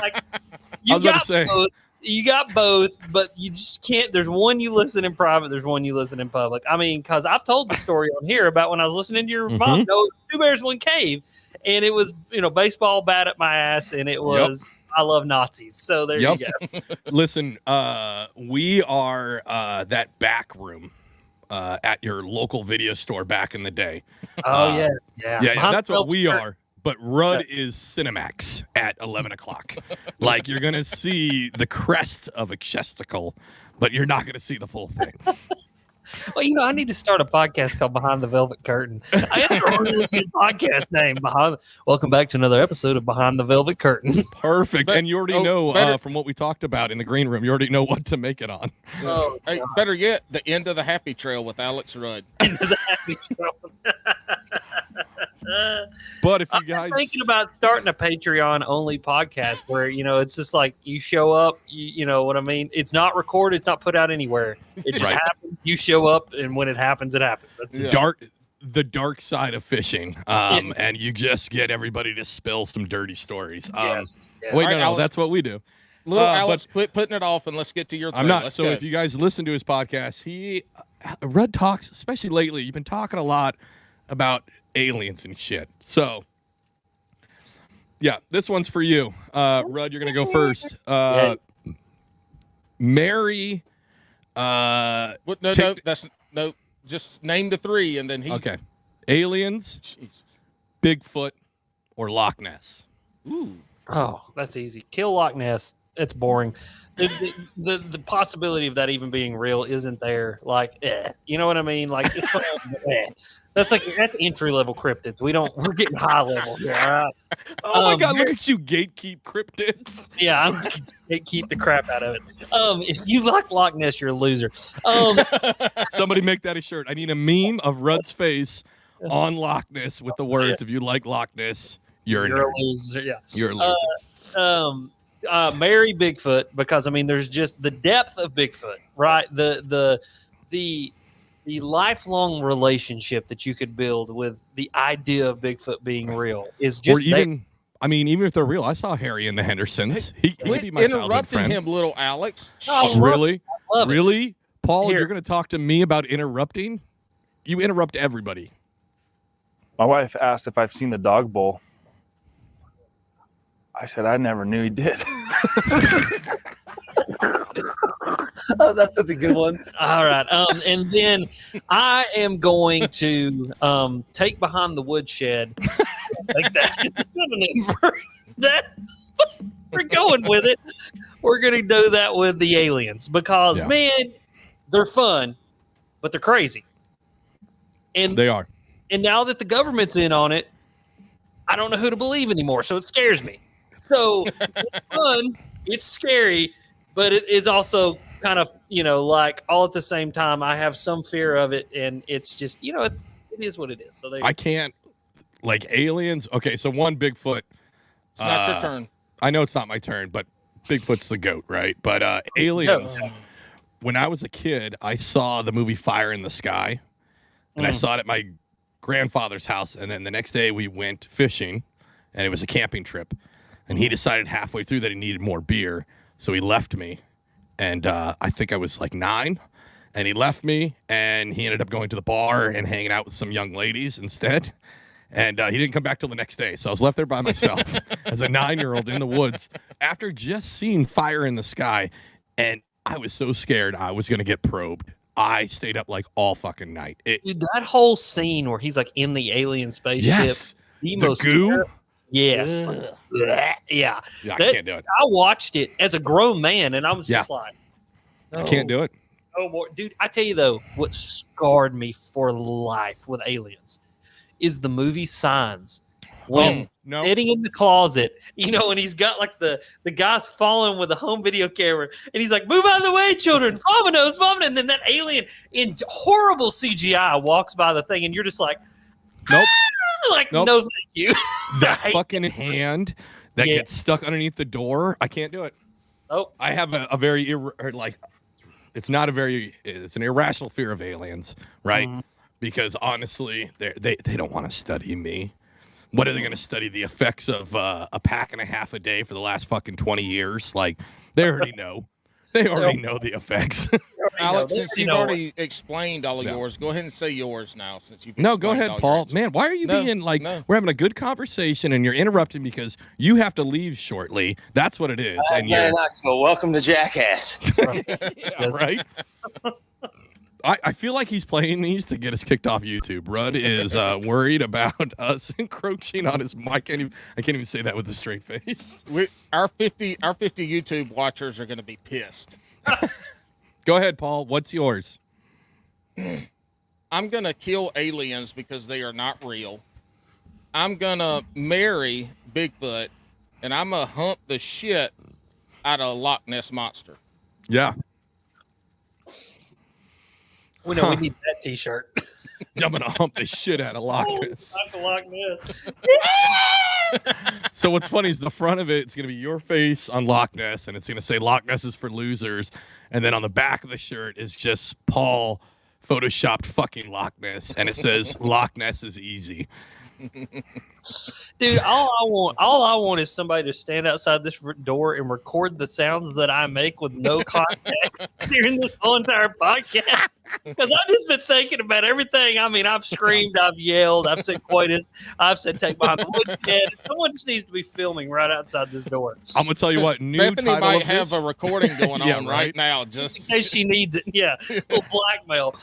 Like, you got both, but you just can't. There's one you listen in private. There's one you listen in public. I mean, because I've told the story on here about when I was listening to your mom. No, Two Bears, One Cave. And it was, baseball bat at my ass, and it was, I love Nazis. So there you go. Listen, we are that back room at your local video store back in the day. Oh, yeah. Yeah, that's what we are. But Rudd is Cinemax at 11 o'clock. Like, you're going to see the crest of a chesticle, but you're not going to see the full thing. Well, I need to start a podcast called Behind the Velvet Curtain. I have a really good podcast name. Welcome back to another episode of Behind the Velvet Curtain. Perfect. And you already know from what we talked about in the green room, you already know what to make it on. Oh, hey, better yet, the end of the Happy Trail with Alex Rudd. End of the Happy Trail. But if you guys I'm thinking about starting a Patreon only podcast where it's just like you show up, you know what I mean? It's not recorded, it's not put out anywhere. It just happens. You show up, and when it happens, it happens. That's the dark side of fishing. And you just get everybody to spill some dirty stories. Yes. Wait, All right, no, Alex, that's what we do. Little Alex, quit putting it off, and let's get to your thing. I'm not. Let's so go. if you guys listen to his podcast, Rudd talks, especially lately, you've been talking a lot about aliens and shit. So, yeah, this one's for you. Rudd, you're going to go first. Mary. No, just name the three, and then he. Okay. Aliens, Jesus. Bigfoot, or Loch Ness. Ooh. Oh, that's easy. Kill Loch Ness. It's boring. The possibility of that even being real isn't there. Like, you know what I mean? Like, it's fun, but, that's entry level cryptids. We're getting high level here. All right. Oh my God! Look at you, gatekeep cryptids. Yeah, I'm gonna keep the crap out of it. If you like Loch Ness, you're a loser. Somebody make that a shirt. I need a meme of Rudd's face on Loch Ness with the words, "If you like Loch Ness, you're a loser." Yeah, you're a loser. Marry Bigfoot, because there's just the depth of Bigfoot, right? The lifelong relationship that you could build with the idea of Bigfoot being real is just. Or even if they're real, I saw Harry and the Hendersons. He could be my childhood friend. Interrupting him, little Alex. Oh, really? Really? Paul, Here. you're going to talk to me about interrupting? You interrupt everybody. My wife asked if I've seen the dog bowl. I said I never knew he did. Oh, that's such a good one. All right. And then I am going to take Behind the Woodshed. Like that is the synonym for that. We're going with it. We're going to do that with the aliens because, man, they're fun, but they're crazy. And they are. And now that the government's in on it, I don't know who to believe anymore. So it scares me. So it's fun. It's scary, but it is also kind of, like all at the same time, I have some fear of it. And it's just, it is what it is. So I can't, like, aliens. Okay, so one, Bigfoot. It's not your turn. I know it's not my turn, but Bigfoot's the GOAT, right? But aliens, when I was a kid, I saw the movie Fire in the Sky. And I saw it at my grandfather's house. And then the next day we went fishing, and it was a camping trip. And he decided halfway through that he needed more beer. So he left me. And I think I was like 9. And he left me. And he ended up going to the bar and hanging out with some young ladies instead. And he didn't come back till the next day. So I was left there by myself as a 9-year-old in the woods after just seeing Fire in the Sky. And I was so scared I was going to get probed. I stayed up like all fucking night. Dude, that whole scene where he's like in the alien spaceship, Yes, the the most goo. yes, Yeah, I That- can't do it. I watched it as a grown man, and I was Yeah. just like, I can't do it. no more, dude. I tell you though, what scarred me for life with aliens is the movie Signs. When No, sitting in the closet, and he's got like the guy's following with a home video camera, and he's like, "Move out of the way, children! Vominos, vomit!" And then that alien in horrible CGI walks by the thing, and you're just like, Nope. like, Nope. no, thank you. that Right? fucking hand that Yeah. gets stuck underneath the door. I can't do it. Oh, I have a very it's not a very, it's an irrational fear of aliens, right? Mhm. Because honestly, they don't want to study me. What are they going to study? The effects of a pack and a half a day for the last fucking 20 years? Like, they already know. They already know the effects. Alex, since you've know- already explained all of No. yours, go ahead and say yours now. Since you've No, go explained ahead, all your Paul. answers. Man, why are you No, being like, no. we're having a good conversation and you're interrupting because you have to leave shortly. That's what it is. And Very you're, nice. Well, welcome to Jackass. yeah, right? I feel like he's playing these to get us kicked off YouTube. Rudd is worried about us encroaching on his mic. I can't even say that with a straight face. Our 50 YouTube watchers are going to be pissed. Go ahead, Paul. What's yours? I'm going to kill aliens because they are not real. I'm going to marry Bigfoot, and I'm going to hump the shit out of Loch Ness Monster. Yeah. we know we need that T-shirt. I'm going to hump the shit out of Loch Ness. Loch Ness. So what's funny is the front of it's going to be your face on Loch Ness, and it's going to say Loch Ness is for losers. And then on the back of the shirt is just Paul photoshopped fucking Loch Ness, and it says Loch Ness is easy. Dude, all I want is somebody to stand outside this door and record the sounds that I make with no context during this whole entire podcast. Because I've just been thinking about everything. I mean, I've screamed, I've yelled, I've said coitus, I've said take behind the woodshed. Someone just needs to be filming right outside this door. I'm going to tell you what, new Bethany title might of have this, a recording going Yeah, on right. right now. In Just case she needs it. Yeah. A little blackmail.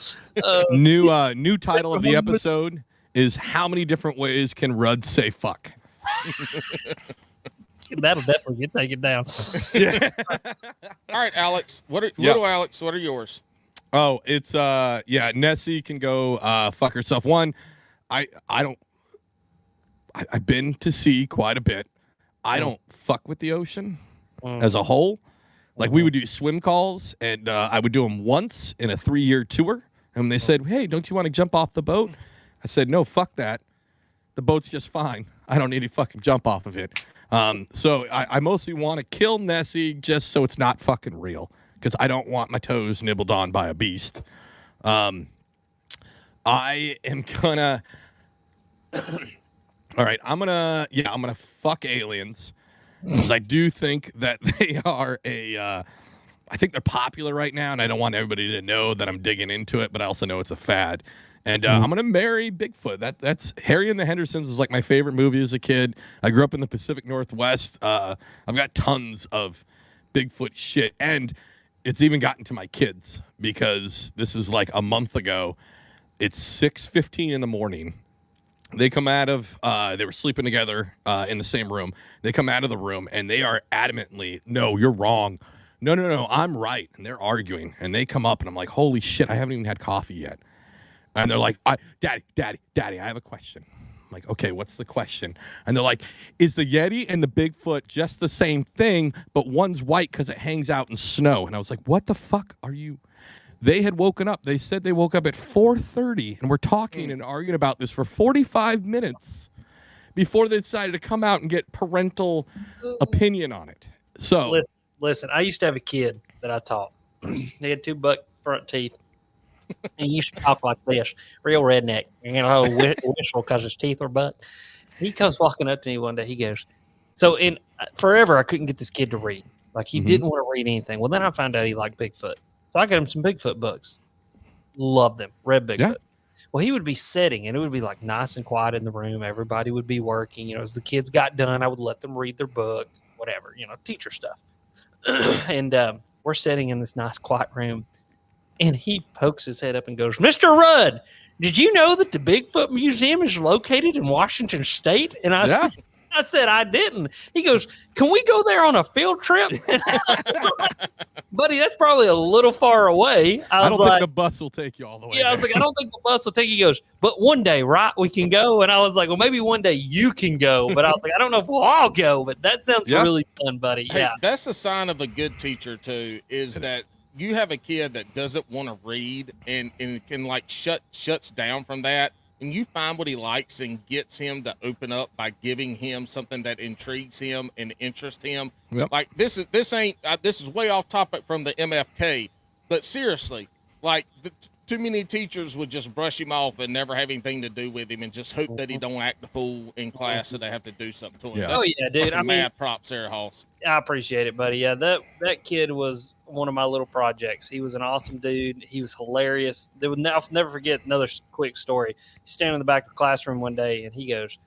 new title of the episode is How Many Different Ways Can Rudd Say Fuck? That'll definitely get taken down. Yeah. all right, Alex. Yeah. Little Alex, what are yours? Oh, it's Nessie can go fuck herself. One, I've been to sea quite a bit. I don't fuck with the ocean as a whole. Like we would do swim calls, and I would do them once in a 3-year tour. And they said, "Hey, don't you want to jump off the boat?" I said, "No, fuck that. The boat's just fine. I don't need to fucking jump off of it." So I mostly want to kill Nessie just so it's not fucking real, because I don't want my toes nibbled on by a beast. I am gonna. All right, I'm gonna fuck aliens, because I do think that they are I think they're popular right now, and I don't want everybody to know that I'm digging into it, but I also know it's a fad. And I'm gonna marry Bigfoot. That's Harry and the Hendersons was like my favorite movie as a kid. I grew up in the Pacific Northwest. I've got tons of Bigfoot shit, and it's even gotten to my kids because this is like a month ago. It's 6:15 in the morning. They come out of they were sleeping together in the same room. They come out of the room and they are adamantly, "No, you're wrong. No, I'm right." And they're arguing, and they come up and I'm like, "Holy shit, I haven't even had coffee yet." And they're like, Daddy, I have a question. I'm like, "Okay, what's the question?" And they're like, "Is the Yeti and the Bigfoot just the same thing, but one's white because it hangs out in snow?" And I was like, "What the fuck are you?" They had woken up. They said they woke up at 4:30 and were talking and arguing about this for 45 minutes before they decided to come out and get parental opinion on it. So, Listen, I used to have a kid that I taught. He had 2 buck front teeth. And he used to talk like this, real redneck, whistle because his teeth were butt. He comes walking up to me one day. He goes, so in forever, I couldn't get this kid to read. Like he didn't want to read anything. Well, then I found out he liked Bigfoot. So I got him some Bigfoot books. Love them. Read Bigfoot. Yeah. Well, he would be sitting and it would be like nice and quiet in the room. Everybody would be working. As the kids got done, I would let them read their book, whatever, teacher stuff. And we're sitting in this nice quiet room. And he pokes his head up and goes, "Mr. Rudd, did you know that the Bigfoot Museum is located in Washington State?" And I said, "I didn't." He goes, "Can we go there on a field trip?" And I was like, "Buddy, that's probably a little far away." I don't think the bus will take you all the way. Yeah, I was like, "I don't think the bus will take you." He goes, "But one day, right, we can go." And I was like, "Well, maybe one day you can go." But I was like, "I don't know if we'll all go, but that sounds really fun, buddy." Hey, yeah. That's a sign of a good teacher, too, is that you have a kid that doesn't want to read and can like shuts down from that. And you find what he likes and gets him to open up by giving him something that intrigues him and interests him. Yep. Like this is way off topic from the MFK, but seriously, like too many teachers would just brush him off and never have anything to do with him and just hope that he don't act a fool in class so they have to do something to him. Yeah. Oh yeah, dude. I mean, mad props there, Hoss. I appreciate it, buddy. Yeah, that kid was one of my little projects. He was an awesome dude. He was hilarious. I'll never forget another quick story. He's standing in the back of the classroom one day, and he goes,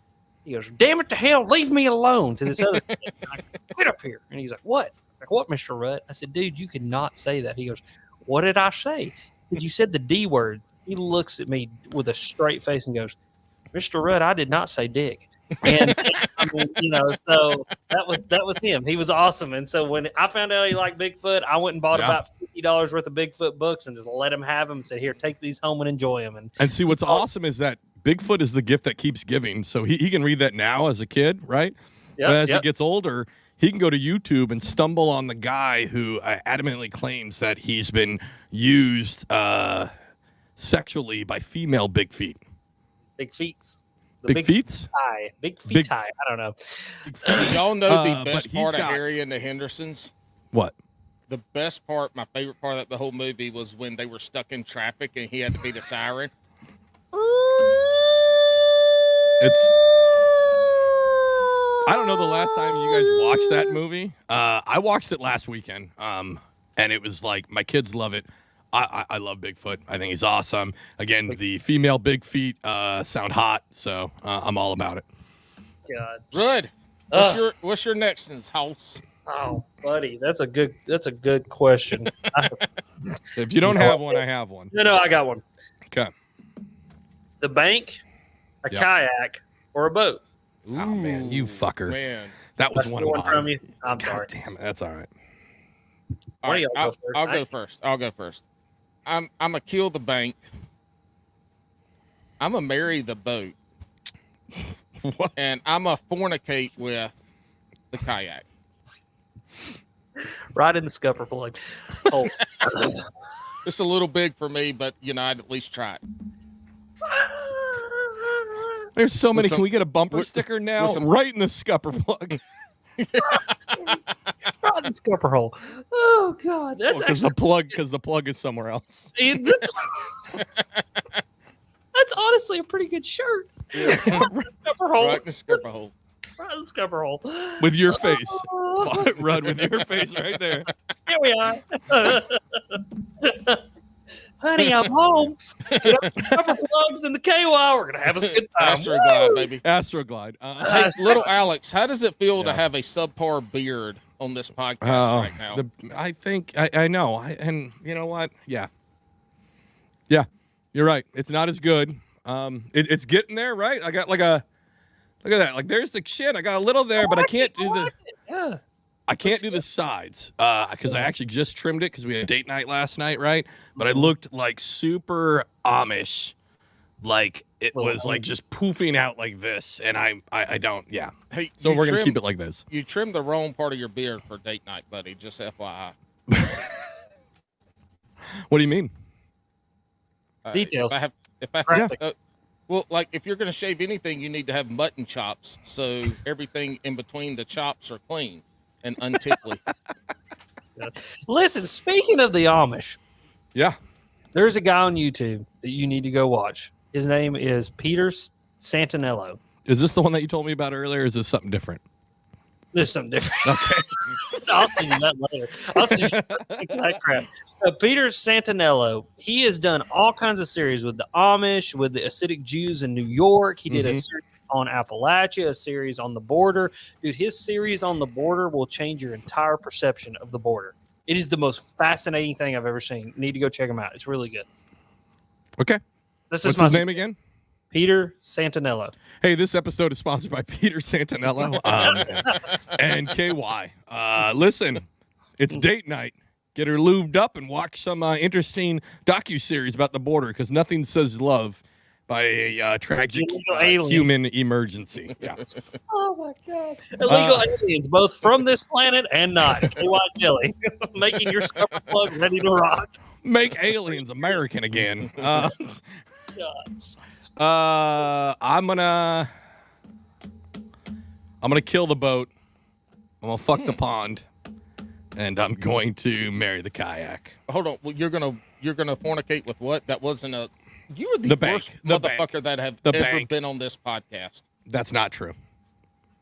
"Damn it to hell, leave me alone," to this other kid. I go, "Get up here." And he's like, "What?" Like, "What, Mr. Rudd?" I said, "Dude, you cannot say that." He goes, "What did I say?" I said, "You said the D word." He looks at me with a straight face and goes, "Mr. Rudd, I did not say dick." And I mean, so that was him. He was awesome. And so when I found out he liked Bigfoot, I went and bought about $50 worth of Bigfoot books and just let him have them and said, "Here, take these home and enjoy them." And see, what's awesome is that Bigfoot is the gift that keeps giving. So he can read that now as a kid, right? But as he gets older, he can go to YouTube and stumble on the guy who adamantly claims that he's been used sexually by female big feet. Big feets. Big feet? Big feet tie. I don't know. Y'all know the best part of Harry and the Hendersons? What? The best part, my favorite part of the whole movie was when they were stuck in traffic and he had to be the siren. I don't know the last time you guys watched that movie. I watched it last weekend, and it was like my kids love it. I love Bigfoot. I think he's awesome. Again, the female big feet sound hot, so I'm all about it. God. Rudd, what's your next in's house? Oh, buddy, that's a good question. If you don't have one, I have one. No, I got one. Okay. The bank, a kayak, or a boat. Ooh, oh man, you fucker! Man, that was one of mine. From you. I'm God sorry. Damn it, that's all right. All right, I'll go first. I'll go first. I'm gonna kill the bank. I'm gonna marry the boat. What? And I'm gonna fornicate with the kayak. Right in the scupper plug. Oh. It's a little big for me, but I'd at least try it. There's so many. Can we get a bumper sticker now? Right in the scupper plug. Right in the scupper hole. Oh God, that's because the plug is somewhere else. That's honestly a pretty good shirt. Yeah. Scupper hole. Right in the scupper hole. Right in the scupper hole. With your face, Rudd, with your face right there. Here we are. Honey, I'm home. Get up the scupper plugs in the KY. We're gonna have a good time. Astroglide, baby. Astroglide. Hey, little Alex, how does it feel to have a subpar beard on this podcast right now? I think I know. And you know what? Yeah, you're right. It's not as good. It's getting there, right? I got look at that. Like there's the chin. I got a little there, but I can't do the. Yeah. I can't do the sides because I actually just trimmed it because we had date night last night, right? But I looked like super Amish, like it was like just poofing out like this, and I don't, yeah. Hey, so we're gonna keep it like this. You trimmed the wrong part of your beard for date night, buddy. Just FYI. What do you mean? Details. Well, like if you're gonna shave anything, you need to have mutton chops, so everything in between the chops are clean and untickly. Listen, speaking of the Amish, there's a guy on YouTube that you need to go watch. His name is Peter Santinello. Is this the one that you told me about earlier? Or is this something different? This is something different. Okay. I'll see you that later. I'll see you that crap. Peter Santinello, he has done all kinds of series with the Amish, with the Hasidic Jews in New York. He did a series on Appalachia, a series on the border. Dude, his series on the border will change your entire perception of the border. It is the most fascinating thing I've ever seen. You need to go check them out. It's really good. Okay. This What's is his name again? Peter Santanello. Hey, this episode is sponsored by Peter Santanello and KY. Listen, it's date night. Get her lubed up and watch some interesting docuseries about the border, because nothing says love by a tragic human emergency. Yeah. Oh my God! Illegal aliens, both from this planet and not. KY Jelly, making your summer plug ready to rock. Make aliens American again. I'm gonna kill the boat. I'm gonna fuck the pond, and I'm going to marry the kayak. Hold on. Well, you're gonna fornicate with what? That wasn't a. You were the worst bank. motherfucker that have ever been on this podcast. That's not true.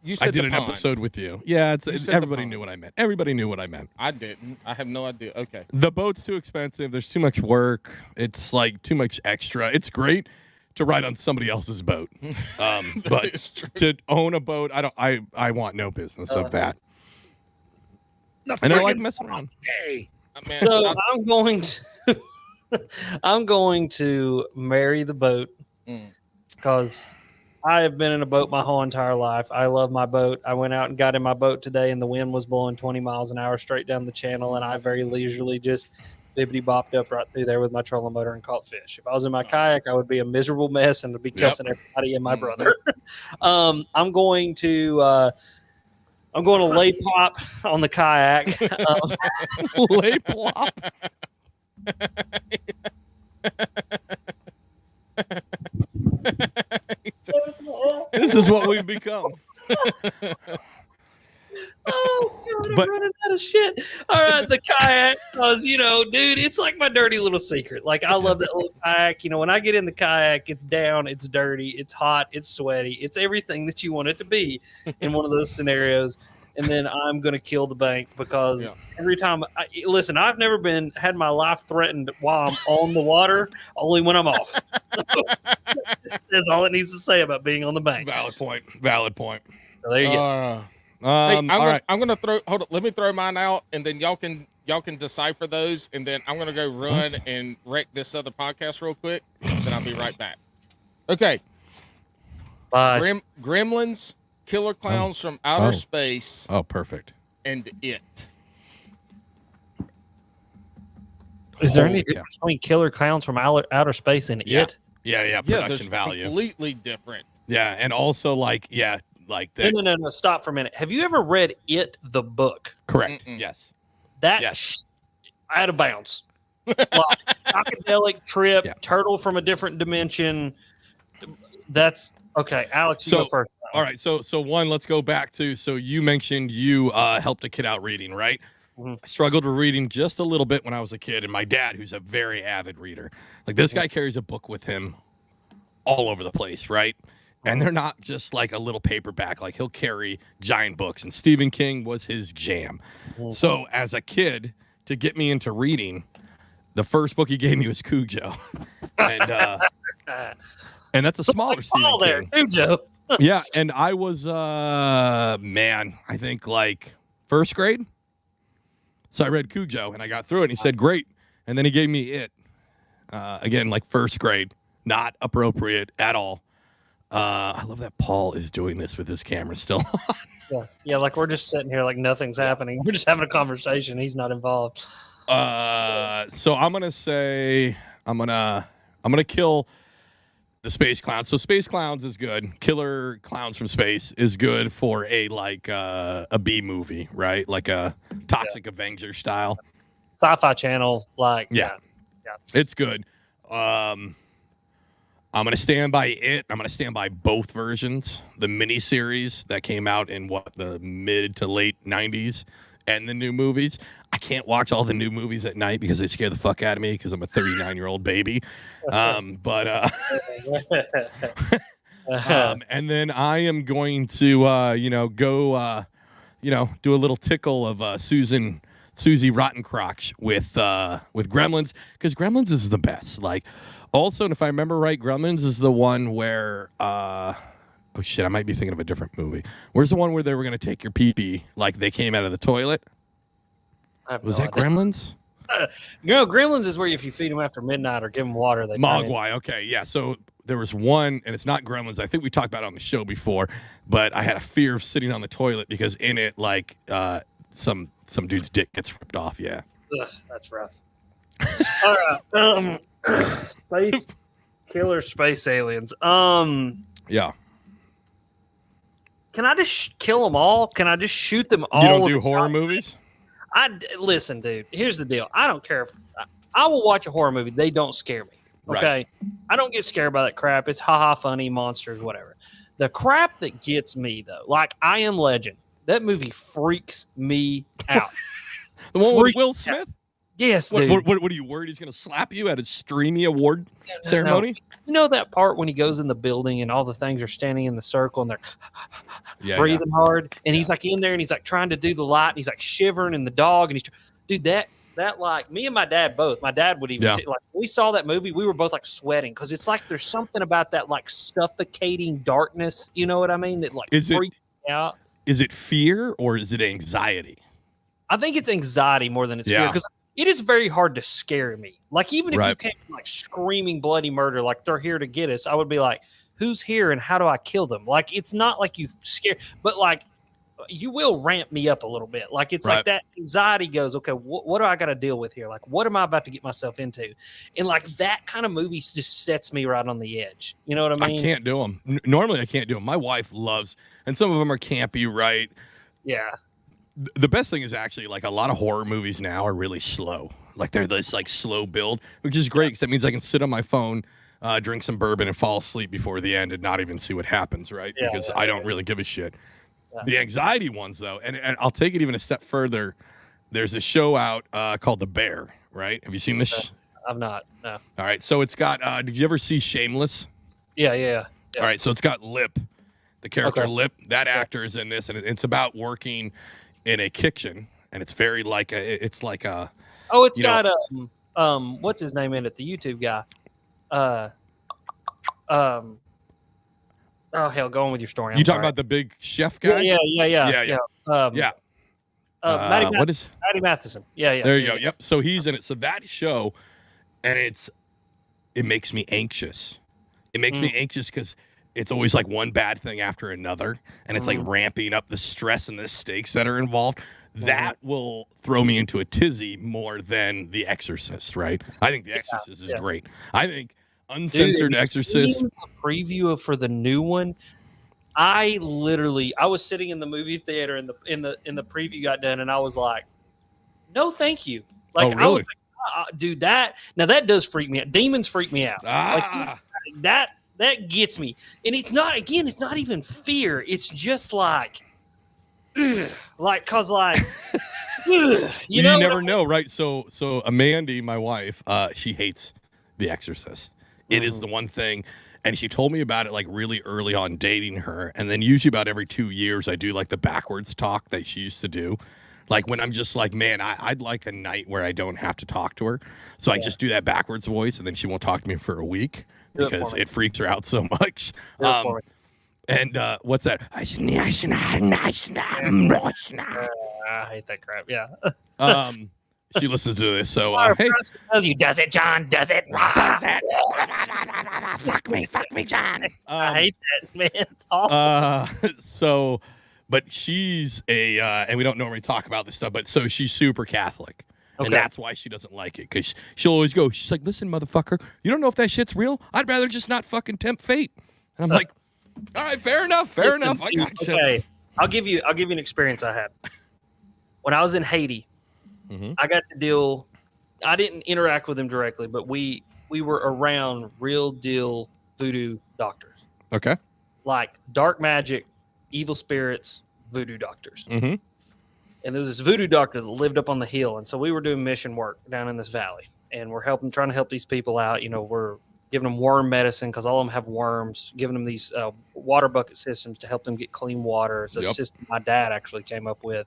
You said I did an episode with you. Yeah, everybody knew what I meant. Everybody knew what I meant. I didn't. I have no idea. Okay. The boat's too expensive. There's too much work. It's like too much extra. It's great to ride on somebody else's boat, but to own a boat, I want no business of that. And I like messing around. Hey, man, so I'm going to marry the boat because I have been in a boat my whole entire life. I love my boat. I went out and got in my boat today, and the wind was blowing 20 miles an hour straight down the channel, and I very leisurely just bibbity-bopped up right through there with my trolling motor and caught fish. If I was in my kayak, I would be a miserable mess and would be cussing everybody and my brother. I'm going to lay pop on the kayak. Lay plop. This is what we've become. Oh, God, I'm running out of shit. All right, the kayak, because, dude, it's like my dirty little secret. Like, I love that little kayak. When I get in the kayak, it's down, it's dirty, it's hot, it's sweaty. It's everything that you want it to be in one of those scenarios. And then I'm going to kill the bank because every time, listen, I've never had my life threatened while I'm on the water, only when I'm off. That's all it needs to say about being on the bank. Valid point. So there you go. I'm gonna throw. Hold on, let me throw mine out, and then y'all can decipher those, and then I'm gonna go run and wreck this other podcast real quick. Then I'll be right back. Okay. Bye. Gremlins, Killer Clowns from Outer Space. Oh, perfect. And It. Is there any difference between Killer Clowns from Outer Space and It? Yeah. Production value. Completely different. Yeah, and also like that. No. Stop for a minute. Have you ever read It, the book? Correct. Mm-mm. Yes. Out of bounds. Like, psychedelic trip, turtle from a different dimension. That's okay. Alex, you go first. All right. So one, let's go back to. So you mentioned you helped a kid out reading, right? Mm-hmm. I struggled with reading just a little bit when I was a kid, and my dad, who's a very avid reader, like this guy carries a book with him all over the place, right? And they're not just like a little paperback. Like he'll carry giant books, and Stephen King was his jam. Mm-hmm. So as a kid, to get me into reading, the first book he gave me was Cujo, and that's a smaller Stephen King. Cujo. Yeah, and I was I think like first grade. So I read Cujo, and I got through it, and he said, great. And then he gave me It. Again, like first grade. Not appropriate at all. I love that Paul is doing this with his camera still on. Yeah, like we're just sitting here like nothing's happening. We're just having a conversation. He's not involved. So I'm gonna say I'm gonna kill the Space Clowns. So Space Clowns is good. Killer Clowns from Space is good for a B movie, right? Like a Toxic Avenger style. Sci-Fi Channel, like yeah. It's good. I'm going to stand by It. I'm going to stand by both versions. The miniseries that came out in the mid to late 90s and the new movies. I can't watch all the new movies at night because they scare the fuck out of me because I'm a 39-year-old baby. And then I am going to, go, do a little tickle of Susie Rottencrotch with Gremlins, because Gremlins is the best. Like, also, and if I remember right, Gremlins is the one where, oh shit, I might be thinking of a different movie. Where's the one where they were going to take your pee-pee, like they came out of the toilet? I have Was no that idea. Gremlins? Gremlins is where if you feed them after midnight or give them water, they turn into- Mogwai. Okay, yeah. So there was one, and it's not Gremlins. I think we talked about it on the show before, but I had a fear of sitting on the toilet because in it, like, some dude's dick gets ripped off. Yeah. Ugh, that's rough. All right. Space killer space aliens. Yeah. Can I just kill them all? Can I just shoot them all? You don't with do a horror shotgun? movies? Listen, dude. Here's the deal. I don't care if I will watch a horror movie. They don't scare me. Okay, Right. I don't get scared by that crap. It's haha funny, monsters, whatever. The crap that gets me though, like I Am Legend, that movie freaks me out. The one with Freak Will Smith? Yes, dude. What are you worried he's going to slap you at a streamy award ceremony? You know that part when he goes in the building and all the things are standing in the circle and they're Yeah, breathing hard, and he's like in there and he's like trying to do the light and he's like shivering in the dog and dude, that like me and my dad both. My dad would even like when we saw that movie, we were both like sweating because it's like there's something about that like suffocating darkness. You know what I mean? That like freaks me out. Is it fear or is it anxiety? I think it's anxiety more than it's fear because it is very hard to scare me. Like even if you came like screaming bloody murder, like they're here to get us, I would be like, who's here and how do I kill them? Like it's not like you scare, but like you will ramp me up a little bit. Like it's like that anxiety goes, okay, what do I got to deal with here? Like what am I about to get myself into? And like that kind of movie just sets me right on the edge. You know what I mean? I can't do them. Normally I can't do them. My wife loves, and some of them are campy, right? Yeah. The best thing is actually like a lot of horror movies now are really slow. Like they're this like slow build, which is great because that means I can sit on my phone, drink some bourbon and fall asleep before the end and not even see what happens, right? Because I don't really give a shit. Yeah. The anxiety ones though, and I'll take it even a step further. There's a show out called The Bear, right? Have you seen this? I've not, no. All right, so it's got, did you ever see Shameless? Yeah. All right, so it's got Lip, the character Lip. That actor is in this, and it's about working in a kitchen, and it's very like it's like a it's got what's his name in it, the YouTube guy, oh hell, go on with your story. You talking about the big chef guy? Yeah. What is Matty Matheson? Yeah. There you go. Yep. So he's in it. So that show, and it makes me anxious. It makes me anxious because it's always like one bad thing after another, and it's like ramping up the stress and the stakes that are involved. That will throw me into a tizzy more than The Exorcist, right? I think The Exorcist is great. I think uncensored Exorcist. A preview for the new one. I was sitting in the movie theater and the preview got done, and I was like, no, thank you. Like really? I was like, dude, that does freak me out. Demons freak me out. Like, that gets me. And it's not even fear. It's just like, cause like, you never know, right? So Amandy, my wife, she hates The Exorcist. It is the one thing, and she told me about it like really early on dating her, and then usually about every 2 years I do like the backwards talk that she used to do. Like when I'm just like, man, I'd like a night where I don't have to talk to her. So I just do that backwards voice, and then she won't talk to me for a week because it freaks her out so much. And what's that? I hate that crap. Yeah. She listens to this, so hey. Tells you, does it, John? Does it? Does it? Fuck me, John. I hate that, man. It's awful. But she's and we don't normally talk about this stuff, but so she's super Catholic. Okay. And that's why she doesn't like it, because she'll always go, she's like, listen, motherfucker, you don't know if that shit's real? I'd rather just not fucking tempt fate. And I'm like, all right, fair enough. I got you. Okay, I'll give you an experience I had. When I was in Haiti, I got to deal, I didn't interact with them directly, but we were around real deal voodoo doctors. Okay. Like dark magic, evil spirits, voodoo doctors. Mm-hmm. And there was this voodoo doctor that lived up on the hill. And so we were doing mission work down in this valley. And we're trying to help these people out. You know, we're giving them worm medicine because all of them have worms, giving them these water bucket systems to help them get clean water. It's a system my dad actually came up with.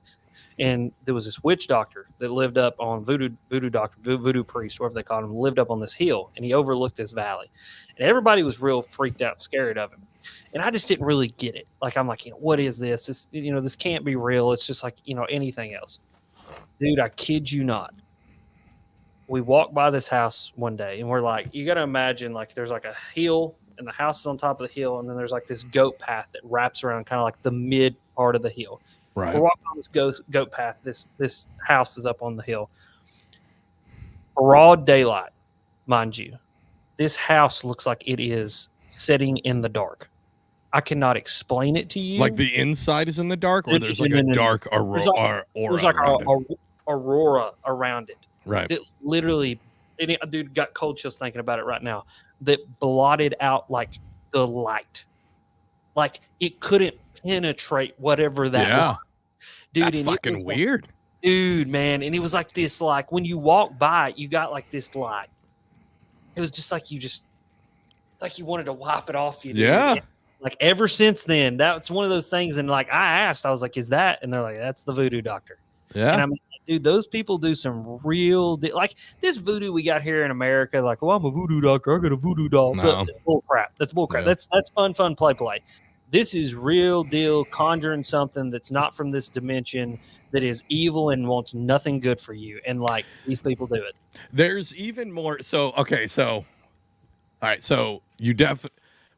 And there was this witch doctor that lived up on voodoo priest, whatever they called him, lived up on this hill. And he overlooked this valley. And everybody was real freaked out and scared of him. And I just didn't really get it. Like, I'm like, what is this? This can't be real. It's just like, anything else. Dude, I kid you not. We walked by this house one day, and we're like, you got to imagine, like, there's like a hill, and the house is on top of the hill, and then there's like this goat path that wraps around kind of like the mid part of the hill. Right. We're walking on this goat path. This house is up on the hill. Broad daylight, mind you. This house looks like it is sitting in the dark. I cannot explain it to you. Like the inside is in the dark, or there's like a dark aura there's like around it? aurora around it. Right. That literally, dude, got cold chills thinking about it right now. That blotted out like the light, like it couldn't penetrate whatever that was. Dude, that's fucking weird. Dude, man, and it was like this, like when you walk by, you got like this light. It was just like it's like you wanted to wipe it off you. Dude. Yeah. And like ever since then, that's one of those things. And like I asked, I was like, "Is that?" And they're like, "That's the voodoo doctor." Yeah. And I'm like, dude, those people do some real like this voodoo we got here in America. Like, well, I'm a voodoo doctor. I got a voodoo doll. No. That's bull crap. That's bull crap. Yeah. That's fun, play. This is real deal conjuring something that's not from this dimension, that is evil and wants nothing good for you. And like these people do it. There's even more. So, okay. So, all right. So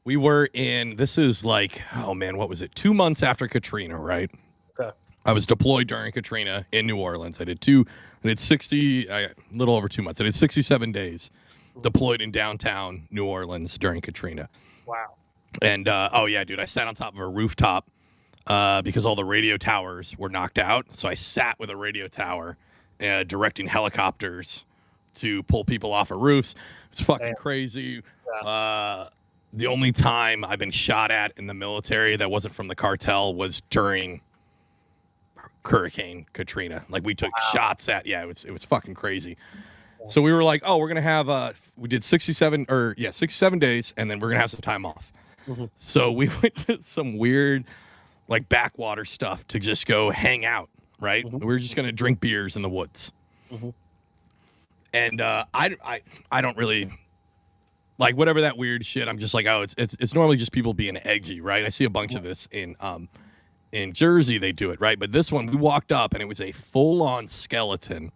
we were in, this is like, oh man, what was it? 2 months after Katrina, right? Okay. I was deployed during Katrina in New Orleans. I did 60, a little over 2 months. I did 67 days deployed in downtown New Orleans during Katrina. Wow. And, oh yeah, dude, I sat on top of a rooftop because all the radio towers were knocked out. So I sat with a radio tower directing helicopters to pull people off of roofs. It's fucking crazy. Yeah. The only time I've been shot at in the military that wasn't from the cartel was during Hurricane Katrina. Like we took shots at, it was fucking crazy. So we were like, oh, we're going to have, we did 67 days, and then we're going to have some time off. Mm-hmm. So we went to some weird, like backwater stuff to just go hang out, right? Mm-hmm. We were just going to drink beers in the woods. Mm-hmm. And I don't really like whatever that weird shit. I'm just like, oh, it's normally just people being edgy, right? I see a bunch of this in Jersey, they do it, right? But this one, we walked up and it was a full-on skeleton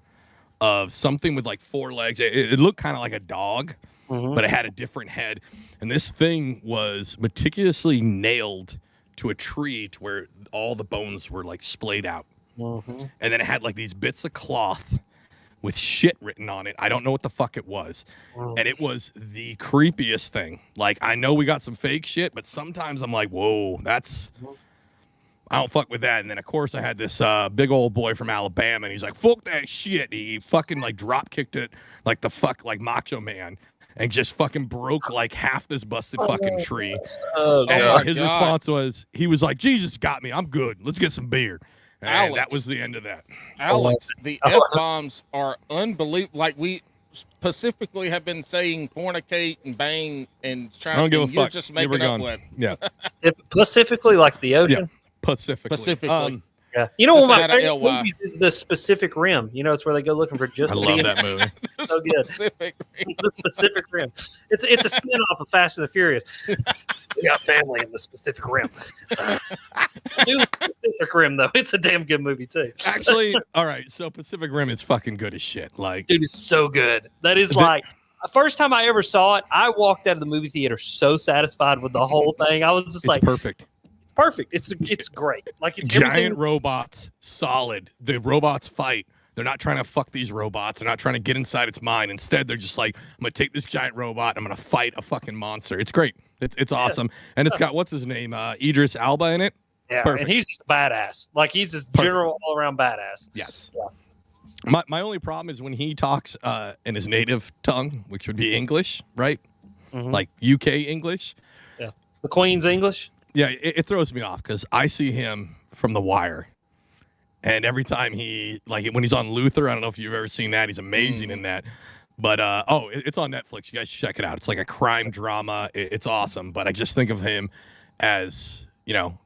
of something with like 4 legs. It looked kind of like a dog, but it had a different head. And this thing was meticulously nailed to a tree to where all the bones were like splayed out. And then it had like these bits of cloth with shit written on it. I don't know what the fuck it was. And it was the creepiest thing. Like, I know we got some fake shit, but sometimes I'm like, whoa, I don't fuck with that. And then, of course, I had this big old boy from Alabama, and he's like, fuck that shit. He fucking, like, drop kicked it like the fuck, like Macho Man, and just fucking broke, like, half this busted fucking tree. And his response was, he was like, Jesus got me. I'm good. Let's get some beer. And Alex, that was the end of that. Alex, the F-bombs are unbelievable. Like, we specifically have been saying fornicate and bang and trying I don't give a you're fuck. just You making were up gone. with. Yeah. Specifically like the ocean. Specifically. Yeah. You know, one Just of my add a favorite LY. movies is The Specific Rim. You know, it's where they go looking for just I love that movie. So good. Specific. The Specific Rim. It's a spin-off of Fast and the Furious. We got family in the Specific Rim. Do the Pacific Rim, though. It's a damn good movie, too. Actually, all right, so Pacific Rim is fucking good as shit. Like, Dude, it's so good. That is like... The first time I ever saw it, I walked out of the movie theater so satisfied with the whole thing. I was just it's like, perfect. perfect. It's great. Like it's Giant everything. robots, solid. The robots fight. They're not trying to fuck these robots. They're not trying to get inside its mind. Instead, they're just like, I'm gonna take this giant robot. And I'm gonna fight a fucking monster. It's great. It's awesome. And it's got what's his name, Idris Elba in it. Yeah, Perfect. and he's just badass. Like he's just general all around badass. Yes. Yeah. My only problem is when he talks in his native tongue, which would be English, right? Like UK English. Yeah. The Queen's English. Yeah, it throws me off because I see him from The Wire. And every time when he's on Luther, I don't know if you've ever seen that. He's amazing in that. But, it's on Netflix. You guys should check it out. It's like a crime drama. It's awesome. But I just think of him as,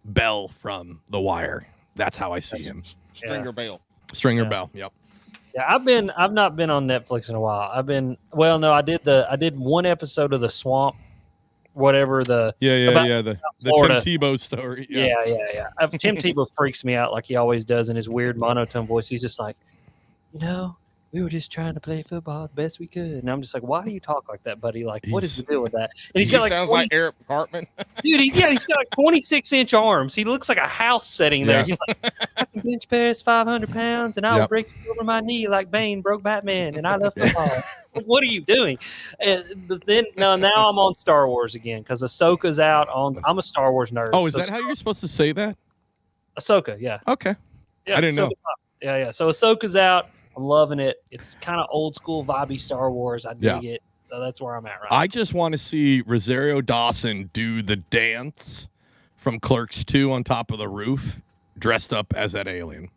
Bell from The Wire. That's how I see him. Stringer Bell. Stringer Bell. Yep. Yeah, I've not been on Netflix in a while. I did one episode of The Swamp, whatever the The Florida. Tim Tebow story. Yeah. Tim Tebow freaks me out like he always does in his weird monotone voice. He's just like, we were just trying to play football the best we could. And I'm just like, why do you talk like that, buddy? Like, what is the deal with that? And he's got like sounds 20, like Eric Cartman. dude. He's got like 26-inch arms. He looks like a house setting there. Yeah. He's like, I can bench press 500 pounds, and I'll break you over my knee like Bane broke Batman. And I love football. Like, what are you doing? But then now I'm on Star Wars again because Ahsoka's out on. I'm a Star Wars nerd. Oh, is that how you're supposed to say that? Ahsoka? Yeah. Okay. Yeah, I didn't know. Yeah. So Ahsoka's out. I'm loving it. It's kind of old school vibey Star Wars. I dig it. So that's where I'm at right now. I just want to see Rosario Dawson do the dance from Clerks 2 on top of the roof, dressed up as that alien.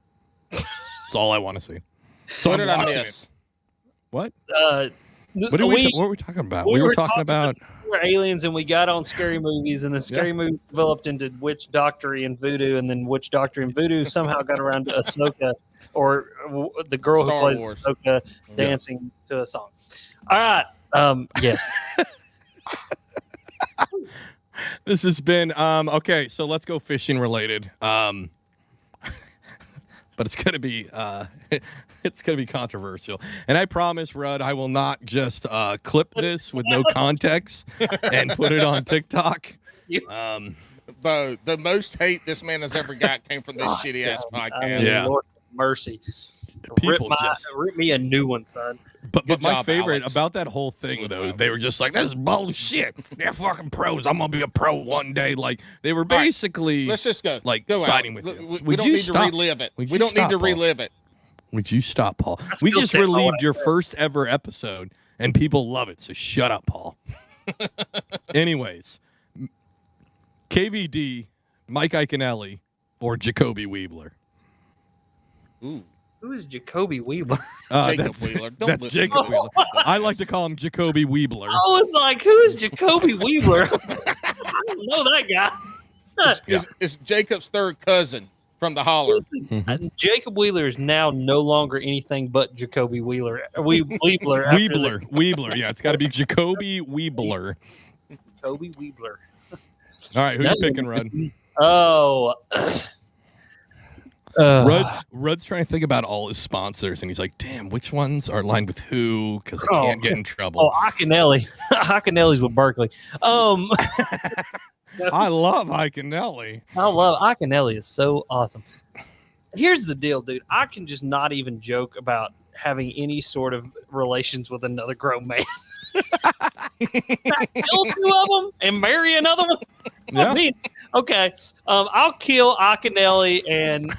That's all I want to see. So What did I miss? What? What were we talking about? We were talking about we were aliens, and we got on scary movies, and the scary movies developed into witch doctory and voodoo, and then witch doctory and voodoo somehow got around to Ahsoka, or the girl Star who plays Wars. Ahsoka dancing to a song. All right. Yes. This has been okay, so let's go fishing related. But it's gonna be controversial. And I promise, Rudd, I will not just clip this with no context and put it on TikTok. Bo, the most hate this man has ever got came from this shitty ass podcast. Yeah. Lord mercy. Rip me a new one, son. But my job, favorite Alex. about that whole thing, though, they were just like, "This is bullshit. They're fucking pros. I'm gonna be a pro one day." Like they were basically. Let's just go. Like go siding out. with you. We Would don't you need stop? to relive it. Would We you don't need stop, to Paul? relive it. Would you stop, Paul? still We just stand by what relieved I your said. first ever episode, and people love it. So shut up, Paul. Anyways, KVD, Mike Iaconelli, or Jacoby Weebler. Ooh, Who is Jacoby Weebler? Jacob That's- Wheeler. Don't that's listen Jacob to this. Wheeler. I like to call him Jacoby Weebler. I was like, who is Jacoby Weebler? I don't know that guy. It's Jacob's third cousin from the holler. Listen, Jacob Wheeler is now no longer anything but Jacoby Wheeler. Weebler. Weebler. Yeah, it's got to be Jacoby Weebler. Jacoby Weebler. All right, who you picking, Rudd? Oh. Rudd's trying to think about all his sponsors, and he's like, "Damn, which ones are aligned with who?" Because I can't get in trouble. Oh, Iaconelli. Iaconelli's with Berkeley. I love Iaconelli. I love Iaconelli. Is so awesome. Here's the deal, dude. I can just not even joke about having any sort of relations with another grown man. Kill two of them and marry another one. Yeah. I mean, okay. I'll kill Iaconelli and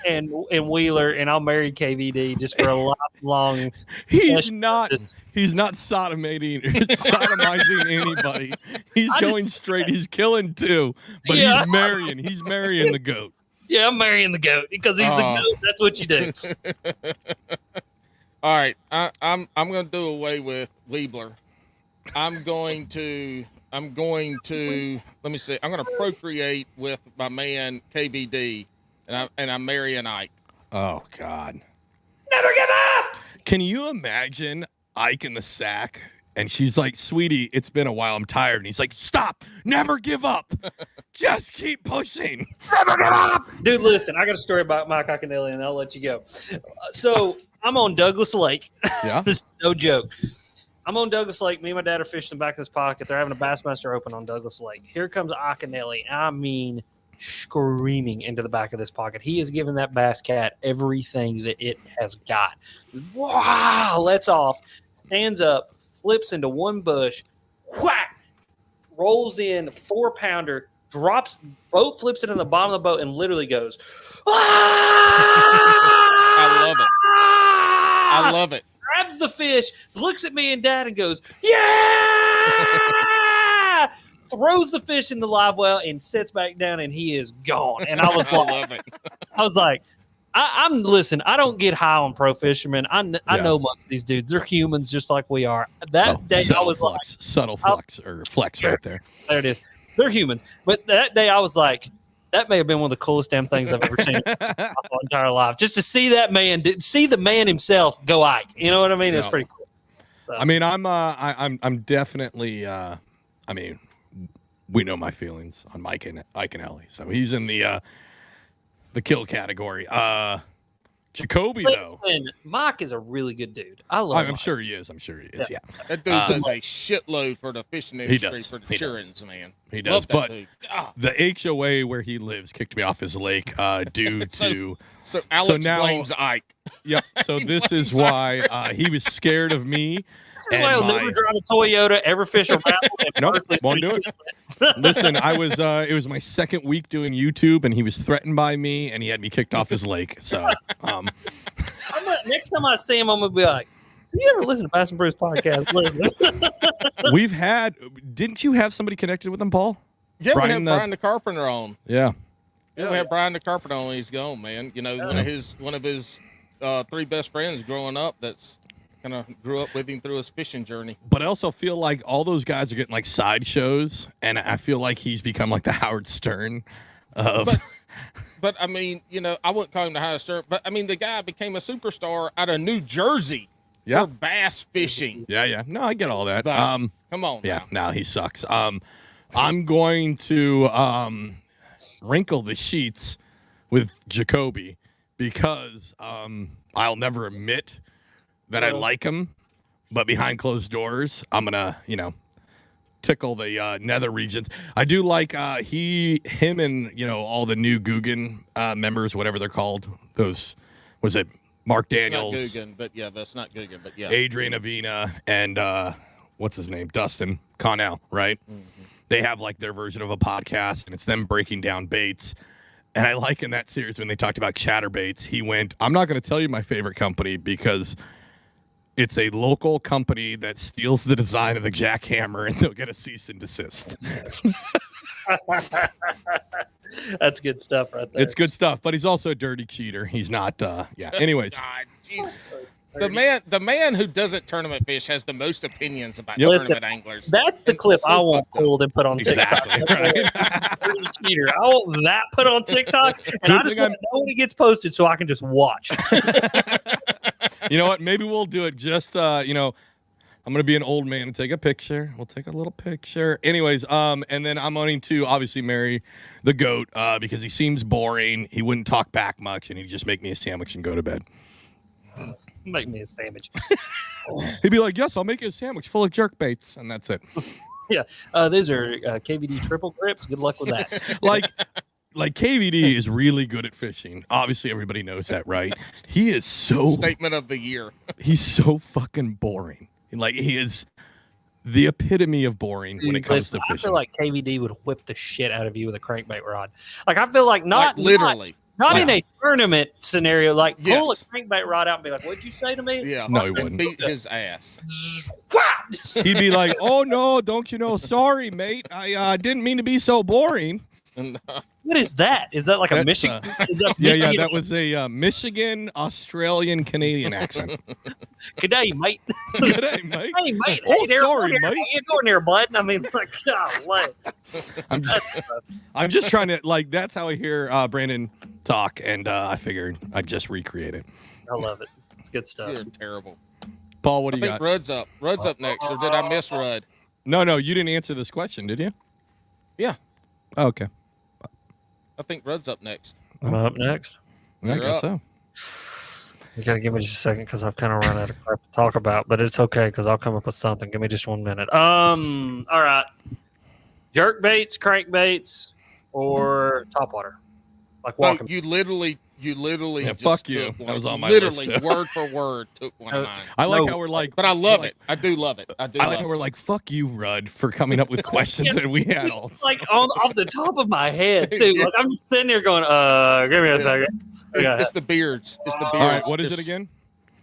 Wheeler, and I'll marry KVD just for a lifelong. He's not sodomizing anybody. He's going straight. He's killing two, but Yeah. he's marrying the goat. Yeah, I'm marrying the goat because he's the goat. That's what you do. All right, I'm going to do away with Weebler. I'm going to let me see. I'm going to procreate with my man KBD, and I'm marrying Ike. Oh God! Never give up. Can you imagine Ike in the sack? And she's like, "Sweetie, it's been a while. I'm tired." And he's like, "Stop! Never give up. Just keep pushing. Never give up." Dude, listen, I got a story about Mike Iaconelli, and I'll let you go. So I'm on Douglas Lake. Yeah. This is no joke. I'm on Douglas Lake. Me and my dad are fishing in the back of this pocket. They're having a Bassmaster Open on Douglas Lake. Here comes Iaconelli. I mean, screaming into the back of this pocket. He has given that bass cat everything that it has got. Wow! Lets off, stands up, flips into one bush, whack, rolls in, 4-pounder, drops, boat flips it in the bottom of the boat, and literally goes, I love it. I love it. grabs the fish, looks at me and Dad and goes, yeah! Throws the fish in the live well and sits back down, and he is gone. And I was I like, love it. listen, I don't get high on pro fishermen. I know most of these dudes. They're humans just like we are. That day I was subtle flex right there. there it is. They're humans. But that day I was like, that may have been one of the coolest damn things I've ever seen in my entire life. Just to see that man, see the man himself go Ike. You know what I mean? It's pretty cool. So. I mean, I'm definitely. I mean, we know my feelings on Mike and Iaconelli, so he's in the kill category. Jacoby, though. Listen, Mike is a really good dude. I love him. I'm sure he is. Yeah. That dude does a shitload for the fishing industry, for the Churins, man. He does. But dude. the HOA where he lives kicked me off his lake due to. So Alex now, blames Ike. Yep. So this is why he was scared of me. This is why I'll never drive a Toyota, ever fish a raffle. Nope, won't do it. Listen, I was it was my second week doing YouTube, and he was threatened by me, and he had me kicked off his lake. So next time I see him, I'm gonna be like, "So you ever listen to Bass and Bruce podcast?" Listen. We've had. Didn't you have somebody connected with him, Paul? Yeah, we had Brian the Carpenter on. Yeah. Yeah, we had Brian the Carpenter on. He's gone, man. You know, one of his three best friends growing up. That's kind of grew up with him through his fishing journey. But I also feel like all those guys are getting like side shows, and I feel like he's become like the Howard Stern of. But I mean, you know, I wouldn't call him the Howard Stern, but I mean, the guy became a superstar out of New Jersey for bass fishing. Yeah. No, I get all that. But, come on. Yeah, no, he sucks. I'm going to wrinkle the sheets with Jacoby because I'll never admit that I like him, but behind closed doors, I'm gonna, tickle the nether regions. I do like him and all the new Guggen members, whatever they're called. Those was it Mark Daniels, it's not Guggen, but yeah, that's not Guggen, but yeah, Adrian Avina, and what's his name, Dustin Connell, right? Mm-hmm. They have like their version of a podcast, and it's them breaking down baits. And I like in that series when they talked about chatterbaits, he went, "I'm not going to tell you my favorite company because it's a local company that steals the design of the jackhammer, and they'll get a cease and desist." That's good stuff right there. It's good stuff, but he's also a dirty cheater. He's not, anyways. God, Jesus. The man who doesn't tournament fish has the most opinions about tournament anglers. That's the clip I want pulled and put on TikTok. Exactly, right? Cheater. I want that put on TikTok, and I just want to know when it gets posted so I can just watch. You know what? Maybe we'll do it just, I'm going to be an old man and take a picture. We'll take a little picture. Anyways, and then I'm going to obviously marry the goat because he seems boring. He wouldn't talk back much, and he'd just make me a sandwich and go to bed. Make me a sandwich. He'd be like, "Yes, I'll make you a sandwich full of jerk baits," and that's it. Yeah, these are KVD triple grips. Good luck with that. Like KVD is really good at fishing. Obviously, everybody knows that, right? He is so statement of the year. He's so fucking boring. Like he is the epitome of boring when it comes to fishing. I feel like KVD would whip the shit out of you with a crankbait rod. Like I feel like not literally. Not in a tournament scenario, like pull a crankbait rod out and be like, "What'd you say to me?" Yeah, no, he wouldn't. Beat his ass. He'd be like, "Oh no, don't you know? Sorry, mate. I didn't mean to be so boring." What is that? Is that like a Michigan? Yeah. That was a Michigan, Australian, Canadian accent. Good day, mate. Good day, mate. Hey, mate. Oh, hey, sorry, mate. How you going there, bud? I mean, like, golly. I'm just trying to that's how I hear Brandon talk, and I figured I'd just recreate it. I love it. It's good stuff. You're terrible. Paul, what do you got? Rudd's up. Rudd's up next, or did I miss Rudd? No, you didn't answer this question, did you? Yeah. Oh, okay. I think Rudd's up next. Am I up next? I guess so. You gotta give me just a second because I've kind of run out of crap to talk about, but it's okay because I'll come up with something. Give me just 1 minute. All right. Jerk baits, crankbaits, or topwater, like walking. You literally just fuck you. Took one. That was on my literally list. Word for word took one of mine. I like how we're like, but I love it. I do love it. I like how we're like, fuck you, Rudd, for coming up with questions that we had all. Like off the top of my head too. Like I'm just sitting there going, give me a second. It's the beards. It's the beards. All right, what is it again?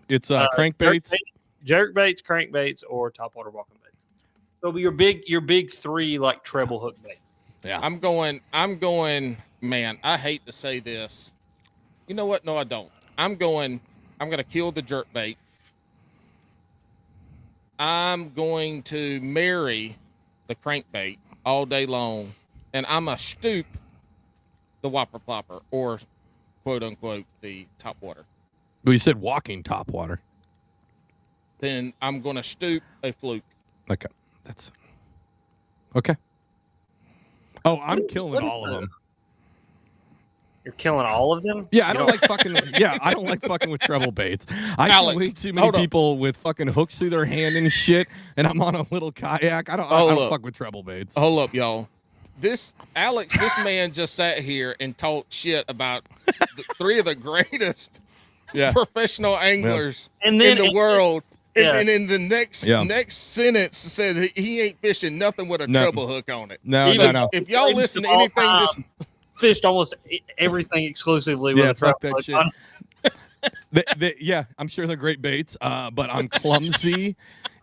It's crankbaits, jerk baits, crankbaits, or topwater walking baits. So your big three like treble hook baits. Yeah. I'm going, man, I hate to say this. You know what? No, I don't. I'm going to kill the jerk bait. I'm going to marry the crankbait all day long. And I'm going to stoop the whopper plopper, or quote unquote the topwater. Well, you said walking topwater. Then I'm going to stoop a fluke. Okay. That's okay. Oh, I'm killing all of them. You're killing all of them? Yeah, I don't like fucking. Yeah, I don't like fucking with treble baits. I see Alex, way too many people with fucking hooks through their hand and shit, and I'm on a little kayak. I don't fuck with treble baits. Hold up, y'all. This man just sat here and talked shit about three of the greatest professional anglers in the world. And in the next sentence said he ain't fishing nothing with a treble hook on it. No. If y'all listen to anything, just fished almost everything exclusively with a treble hook. Yeah, I'm sure they're great baits, but I'm clumsy,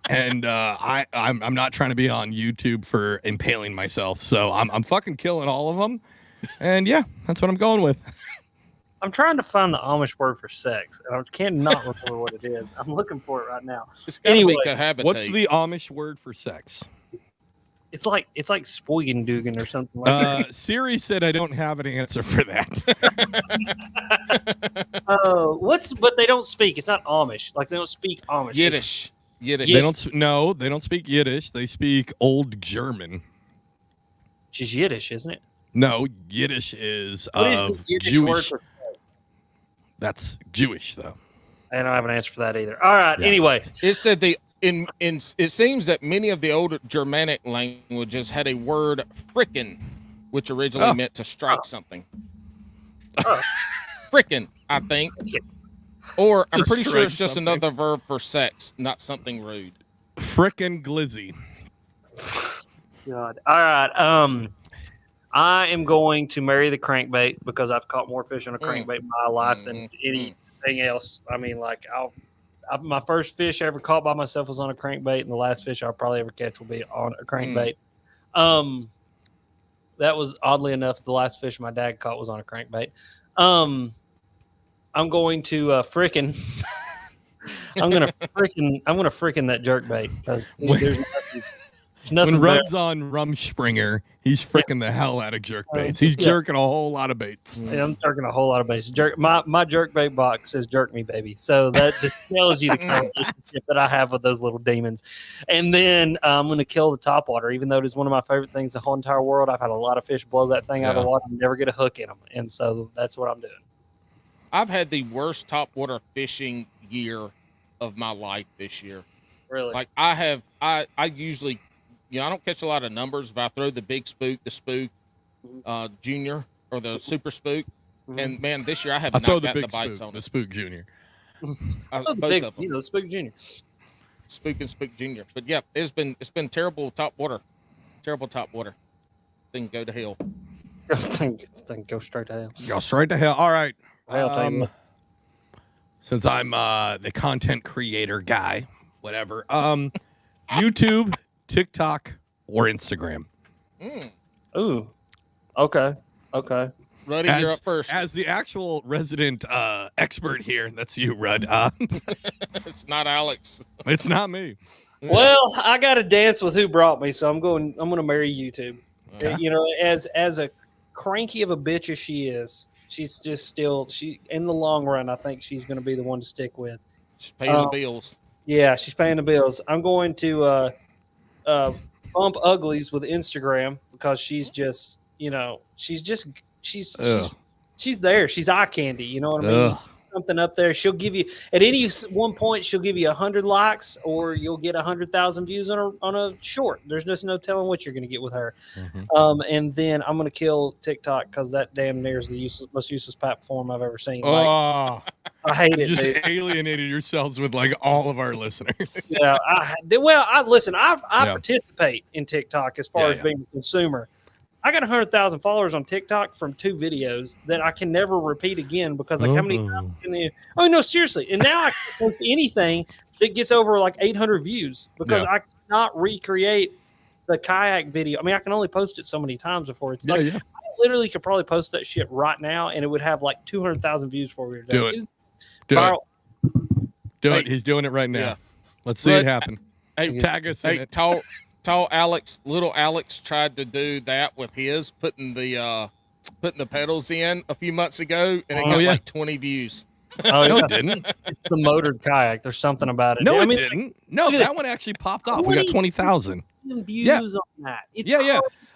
and I'm not trying to be on YouTube for impaling myself. So I'm fucking killing all of them, and yeah, that's what I'm going with. I'm trying to find the Amish word for sex, and I cannot remember what it is. I'm looking for it right now. Anyway, what's the Amish word for sex? It's like Spoigendugen or something like that. Siri said I don't have an answer for that. But they don't speak. It's not Amish. Like they don't speak Amish. Yiddish. They don't speak Yiddish. They speak Old German. Which is Yiddish, isn't it? No, Yiddish is Yiddish Jewish. word for sex? That's Jewish though. I don't have an answer for that either. All right. Yeah. Anyway, it said it seems that many of the old Germanic languages had a word frickin', which originally meant to strike something. Frickin', I think. Or I'm pretty sure it's just another verb for sex, not something rude. Frickin' glizzy. God. All right. I am going to marry the crankbait because I've caught more fish on a crankbait in my life than anything else. I mean, like my first fish I ever caught by myself was on a crankbait, and the last fish I'll probably ever catch will be on a crankbait. That was oddly enough the last fish my dad caught was on a crankbait. I'm going to frickin' I'm gonna frickin' that jerkbait because there's nothing. When Rudd's on Rumspringer, he's fricking the hell out of jerk baits. He's jerking a whole lot of baits. Yeah, I'm jerking a whole lot of baits. My jerk bait box says "jerk me, baby," so that just tells you the kind of relationship that I have with those little demons. And then I'm going to kill the topwater, even though it is one of my favorite things in the whole entire world. I've had a lot of fish blow that thing out of the water and never get a hook in them, and so that's what I'm doing. I've had the worst topwater fishing year of my life this year. Really? Like I usually. I don't catch a lot of numbers, but I throw the big spook, the spook junior, or the super spook. And man, this year I have not gotten the bites on the spook junior. Both of them. The spook junior. Spook and spook junior. But yeah, it's been terrible top water. Terrible top water. Thing go to hell. Thing go straight to hell. Go straight to hell. All right. Since I'm the content creator guy, whatever. YouTube, TikTok, or Instagram? Ooh. Okay. Ruddy, you're up first. As the actual resident expert here, that's you, Rudd. It's not Alex. It's not me. Well, I got to dance with who brought me, so I'm going to marry YouTube. As a cranky of a bitch as she is, she's just in the long run, I think she's going to be the one to stick with. She's paying the bills. Yeah, she's paying the bills. I'm going to bump uglies with Instagram because she's just, she's there. She's eye candy. You know what I mean? Something up there. She'll give you at any one point. She'll give you 100 likes, or you'll get 100,000 views on a short. There's just no telling what you're going to get with her. And then I'm going to kill TikTok because that damn near is the most useless platform I've ever seen. I hate it. You just dude. alienated yourselves with like all of our listeners. Yeah. I participate in TikTok as far as being a consumer. I got 100,000 followers on TikTok from 2 videos that I can never repeat again because how many times can you? Oh no, seriously! And now I can't post anything that gets over like 800 views because I cannot recreate the kayak video. I mean, I can only post it so many times before it's I literally could probably post that shit right now and it would have like 200,000 views before we were done. Do it. He's doing it right now. Yeah. Let's see it happen. Hey, tag us in it. Tall Alex, little Alex tried to do that with his putting the pedals in a few months ago, and it got like 20 views. Oh, no, it didn't. It's the motored kayak. There's something about it. No, it didn't. No, that one actually popped off. We got 20,000 views on that. It's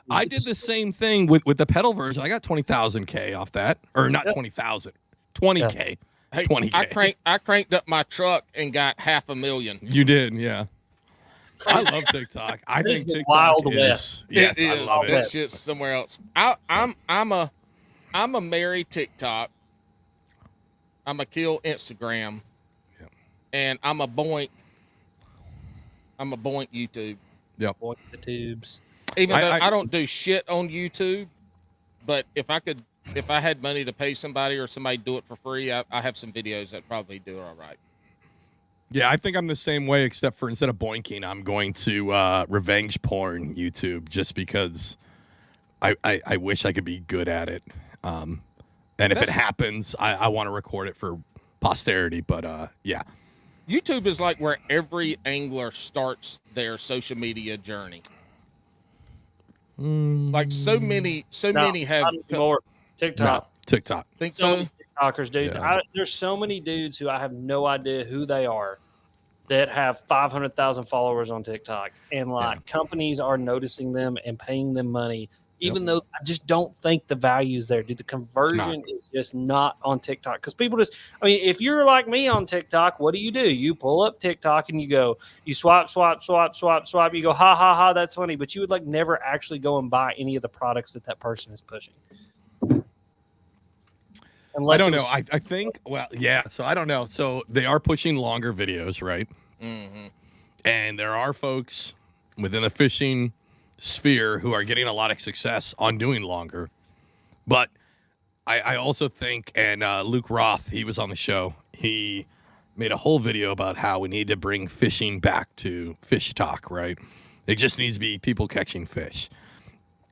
I did the same thing with the pedal version. I got 20,000 K off that, or not 20,000, 20K. Hey, 20K. I cranked up my truck and got 500,000. You did, yeah. I love TikTok. I think the TikTok Wild is. West. Yes, It I is. love That it. shit's somewhere else. I'm a Mary TikTok. I'm a kill Instagram. Yep. And I'm a boink YouTube. Yep. Boink the tubes. Even though I don't do shit on YouTube, but if I had money to pay somebody or somebody do it for free, I have some videos that probably do it all right. Yeah, I think I'm the same way, except for instead of boinking, I'm going to revenge porn YouTube just because I wish I could be good at it. And if it happens, I want to record it for posterity. But yeah. YouTube is like where every angler starts their social media journey. Like so many have not anymore. TikTok. No, TikTok. think So so. many TikTokers, dude. Yeah. There's so many dudes who I have no idea who they are that have 500,000 followers on TikTok, and like companies are noticing them and paying them money, even though I just don't think the value's there, dude. The conversion is just not on TikTok because people just, I mean, if you're like me on TikTok, what do? You pull up TikTok and you swipe. You go, ha, ha, ha, that's funny. But you would like never actually go and buy any of the products that person is pushing. I don't know. I think, well, yeah. So I don't know. So they are pushing longer videos, right? Mm-hmm. And there are folks within the fishing sphere who are getting a lot of success on doing longer. But I also think, and Luke Roth, he was on the show. He made a whole video about how we need to bring fishing back to fish talk, right? It just needs to be people catching fish.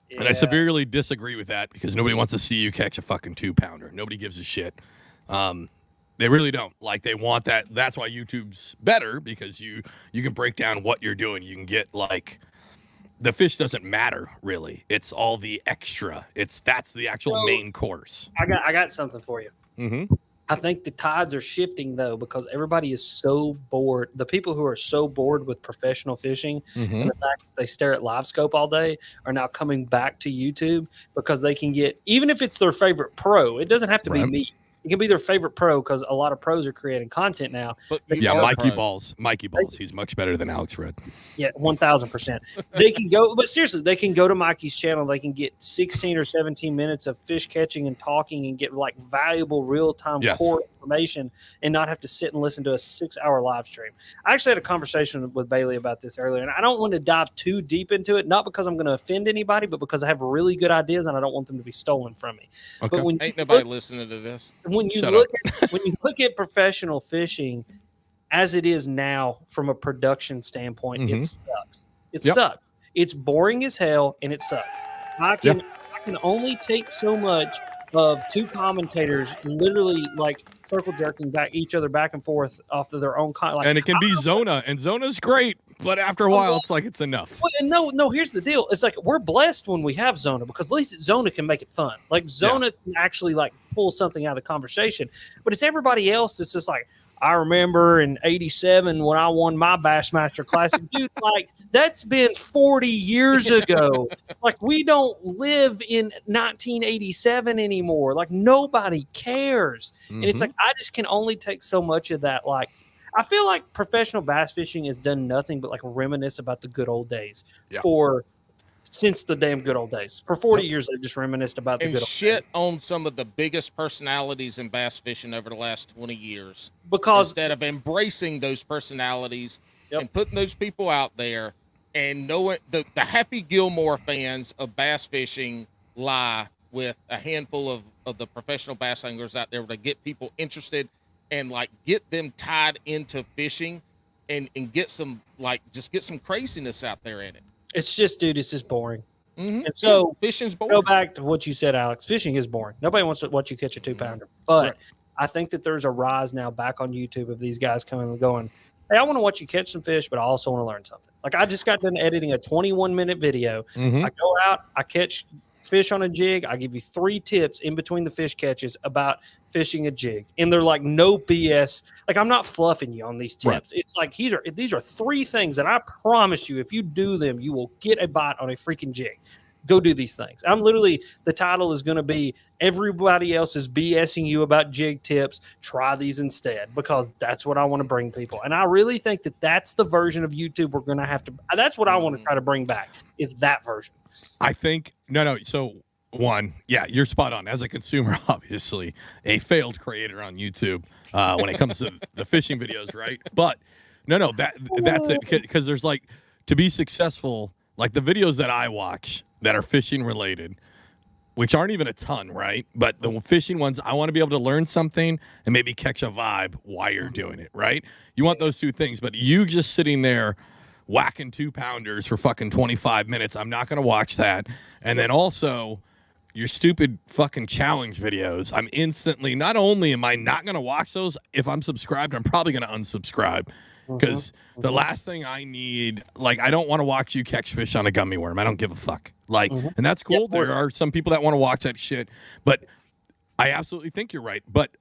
Yeah. And I severely disagree with that because nobody wants to see you catch a fucking 2-pounder. Nobody gives a shit. They really don't. Like, they want that. That's why YouTube's better, because you can break down what you're doing. You can get, like, the fish doesn't matter, really. It's all the extra. That's the actual main course. I got something for you. Mm-hmm. I think the tides are shifting, though, because everybody is so bored. The people who are so bored with professional fishing and the fact that they stare at live scope all day are now coming back to YouTube because they can get, even if it's their favorite pro, it doesn't have to be me. It can be their favorite pro because a lot of pros are creating content now. But yeah, Mikey Balls. He's much better than Alex Red. Yeah, 1,000%. They can go, but seriously, they can go to Mikey's channel. They can get 16 or 17 minutes of fish catching and talking and get like valuable real-time core information and not have to sit and listen to a 6-hour live stream. I actually had a conversation with Bailey about this earlier, and I don't want to dive too deep into it, not because I'm going to offend anybody, but because I have really good ideas and I don't want them to be stolen from me. Okay. But when ain't nobody listening to this. When you look at professional fishing as it is now from a production standpoint, it sucks. It sucks. It's boring as hell and it sucks. I can only take so much of two commentators literally like circle jerking each other back and forth off of their own and it can be Zona, and Zona's great, but after a while it's like it's enough. Well, no, here's the deal. It's like we're blessed when we have Zona because at least Zona can make it fun. Like Zona can actually like pull something out of the conversation, but it's everybody else that's just like, I remember in '87 when I won my Bassmaster Classic. Dude, like that's been 40 years ago. Like we don't live in 1987 anymore. Like nobody cares. And it's like I just can only take so much of that. Like I feel like professional bass fishing has done nothing but like reminisce about the good old days since the damn good old days. For 40 years, they've just reminisced about the good old days. On some of the biggest personalities in bass fishing over the last 20 years. Because instead of embracing those personalities and putting those people out there and knowing the Happy Gilmore fans of bass fishing lie with a handful of the professional bass anglers out there to get people interested and like get them tied into fishing and get some just get some craziness out there in it. It's just, dude, it's just boring. And so fishing's boring. Go back to what you said, Alex. Fishing is boring. Nobody wants to watch you catch a 2-pounder. But I think that there's a rise now back on YouTube of these guys coming and going, hey, I want to watch you catch some fish, but I also want to learn something. Like I just got done editing a 21-minute video. I go out, I catch fish on a jig. I give you 3 tips in between the fish catches about fishing a jig. And they're like no BS. Like I'm not fluffing you on these tips. Right. It's like these are 3 things that I promise you, if you do them, you will get a bite on a freaking jig. go do these things. The title is going to be everybody else is BSing you about jig tips. Try these instead, because that's what I want to bring people. And I really think that that's the version of YouTube we're going to have to, that's what I want to try to bring back, is that version. I think, no. So one, yeah, you're spot on. As a consumer, obviously a failed creator on YouTube when it comes to the fishing videos, right? But no, that's it. Because there's like, to be successful, like the videos that I watch that are fishing related, which aren't even a ton, right? But the fishing ones, I want to be able to learn something and maybe catch a vibe while you're doing it, right? You want those two things, but you just sitting there whacking 2-pounders for fucking 25 minutes, I'm not going to watch that. And then also your stupid fucking challenge videos, I'm instantly, not only am I not going to watch those, if I'm subscribed, I'm probably going to unsubscribe. Because the last thing I need, like, I don't want to watch you catch fish on a gummy worm. I don't give a fuck. Like, and that's cool. There are some people that want to watch that shit. But I absolutely think you're right. But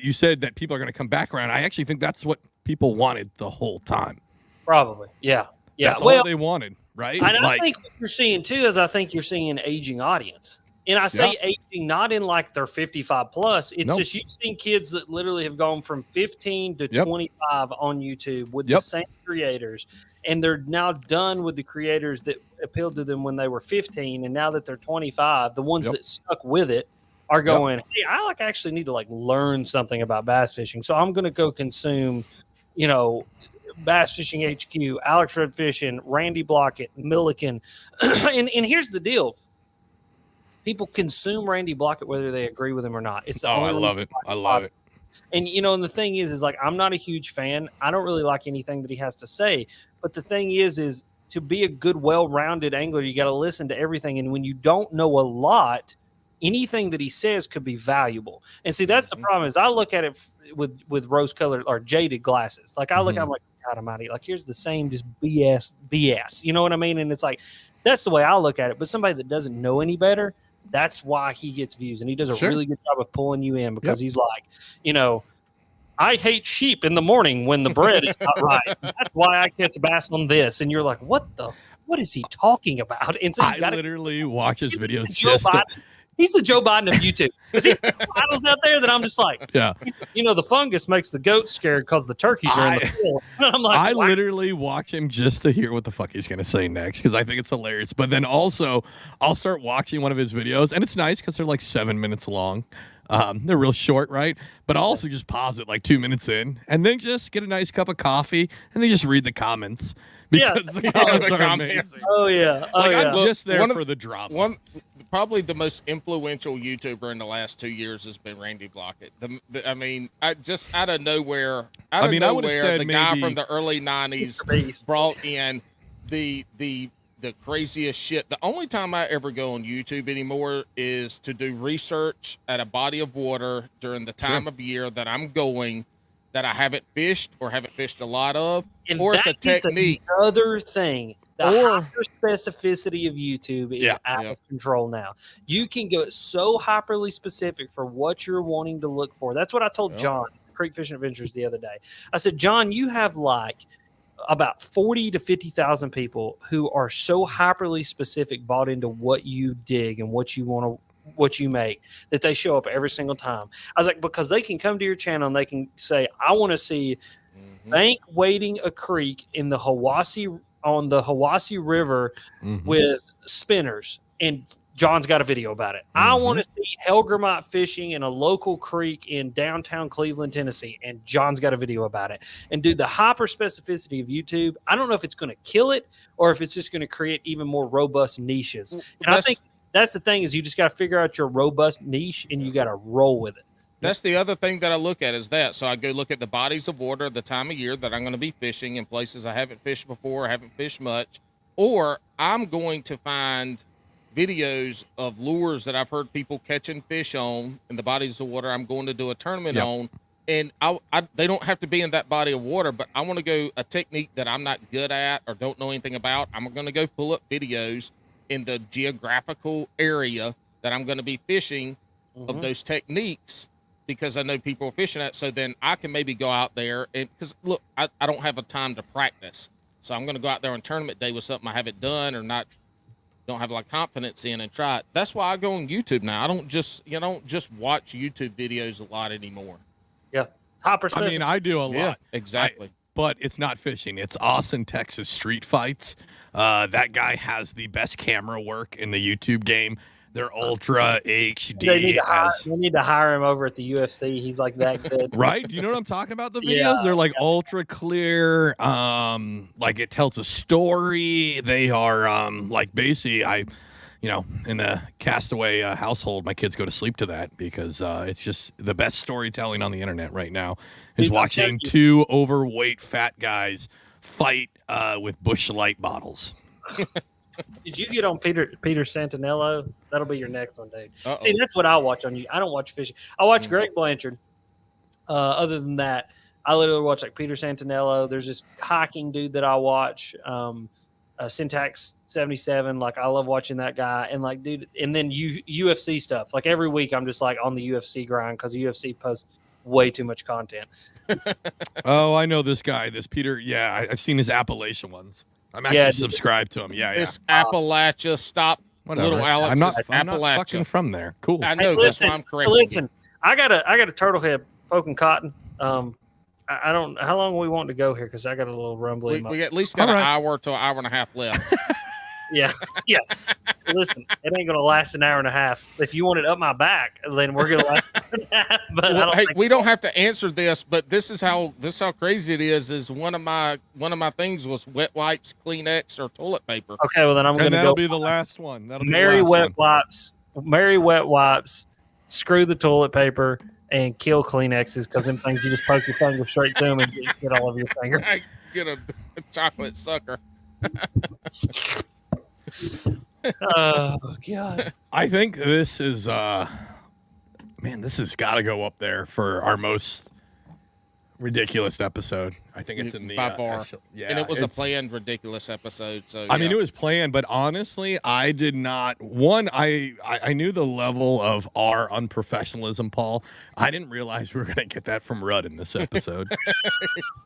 you said that people are going to come back around. I actually think that's what people wanted the whole time. Probably. Yeah. That's all they wanted, right? And I think what you're seeing, too, is I think you're seeing an aging audience. And I say aging not in like they're 55 plus. It's just you've seen kids that literally have gone from 15 to 25 on YouTube with the same creators. And they're now done with the creators that appealed to them when they were 15. And now that they're 25, the ones that stuck with it are going, hey, I actually need to learn something about bass fishing. So I'm going to go consume, Bass Fishing HQ, Alex Red Fishing, Randy Blockett, Milliken. and here's the deal. People consume Randy Blockett whether they agree with him or not. It's I love it. I love it. And and the thing is I'm not a huge fan. I don't really like anything that he has to say. But the thing is to be a good, well-rounded angler, you got to listen to everything. And when you don't know a lot, anything that he says could be valuable. And see, that's the problem. Is I look at it with rose-colored or jaded glasses. Like I look, I'm like, God Almighty, here's the same just BS. You know what I mean? And it's like that's the way I look at it. But somebody that doesn't know any better, that's why he gets views, and he does a really good job of pulling you in, because he's like, I hate sheep in the morning when the bread is not right. That's why I catch bass on this. And you're like, what is he talking about? And so I literally watch his videos He's the Joe Biden of YouTube. Because he puts titles out there that I'm just like, the fungus makes the goats scared because the turkeys are in the pool. I'm like, I literally watch him just to hear what the fuck he's going to say next, because I think it's hilarious. But then also, I'll start watching one of his videos, and it's nice because they're like 7 minutes long. They're real short, right? But I'll also just pause it like 2 minutes in, and then just get a nice cup of coffee, and then just read the comments. Because the comments are amazing. Oh, yeah. I'm just there for the drama. Probably the most influential YouTuber in the last 2 years has been Randy Blockett. I just out of nowhere, the guy from the early 90s brought in the craziest shit. The only time I ever go on YouTube anymore is to do research at a body of water during the time of year that I'm going, that I haven't fished or haven't fished a lot of, and or it's a technique. Another thing. The hyper specificity of YouTube is out of control now. You can go so hyperly specific for what you're wanting to look for. That's what I told John, Creek Fishing Adventures, the other day. I said, John, you have about 40 to 50,000 people who are so hyperly specific, bought into what you dig and what you want to, what you make, that they show up every single time. I was like, because they can come to your channel and they can say, I want to see bank wading a creek in the on the Hiwassee River with spinners, and John's got a video about it. I want to see Helgermite fishing in a local creek in downtown Cleveland, Tennessee, and John's got a video about it. And dude, the hyper specificity of YouTube, I don't know if it's going to kill it or if it's just going to create even more robust niches. And I think that's the thing, is you just got to figure out your robust niche and you got to roll with it. That's the other thing that I look at is that. So I go look at the bodies of water, the time of year that I'm going to be fishing in places I haven't fished before, haven't fished much, or I'm going to find videos of lures that I've heard people catching fish on in the bodies of water I'm going to do a tournament on. And they don't have to be in that body of water, but I want to go a technique that I'm not good at or don't know anything about. I'm going to go pull up videos in the geographical area that I'm going to be fishing of those techniques, because I know people are fishing at. So then I can maybe go out there and, because look, I don't have a time to practice. So I'm going to go out there on tournament day with something I haven't done or not don't have like confidence in and try it. That's why I go on YouTube now. I don't just watch YouTube videos a lot anymore. Yeah. Hopper I mean, I do a lot. Yeah, exactly. But it's not fishing. It's Austin, Texas street fights. That guy has the best camera work in the YouTube game. They're ultra HD. They need to hire him over at the UFC. He's like that good. Right? Do you know what I'm talking about? The videos? Yeah, They're like ultra clear. Like it tells a story. They are like basically in the Castaway household, my kids go to sleep to that because it's just the best storytelling on the internet right now is watching two overweight fat guys fight with Busch Light bottles. Did you get on Peter Santinello? That'll be your next one, dude. Uh-oh. See, that's what I watch on you. I don't watch fishing. I watch Greg Blanchard. Other than that, I literally watch like Peter Santinello. There's this hiking dude that I watch. Syntax 77. Like I love watching that guy. And like, dude, and then UFC stuff. Like every week, I'm just like on the UFC grind because UFC posts way too much content. Oh, I know this guy. This Peter. Yeah, I've seen his Appalachian ones. I'm actually subscribed to him. Yeah, This Appalachia, stop. Whatever. Little Alex I'm not Appalachia. fucking from there. Cool. I know. Hey, that's why I'm correcting Listen, I got a turtle head poking cotton. I don't. How long we want to go here? Because I got a little rumbly. We at least got an hour to an hour and a half left. Yeah. Listen, it ain't gonna last an hour and a half. If you want it up my back, then we're gonna last an hour and a half. But Well, we don't have to answer this, but this is how crazy it is. Is one of my things was wet wipes, Kleenex, or toilet paper. Okay, well then I'm gonna that'll go. be the last one. That'll be Mary the last wet one. wipes. Mary wet wipes. Screw the toilet paper and kill Kleenexes because them things you just poke your finger straight to them and get all over your finger. I get a chocolate sucker. Oh God! I think this is this has got to go up there for our most ridiculous episode. I think it's in the by far. yeah, And it was a planned ridiculous episode. So I mean, it was planned, but honestly, I did not. One, I knew the level of our unprofessionalism, Paul. I didn't realize we were going to get that from Rudd in this episode.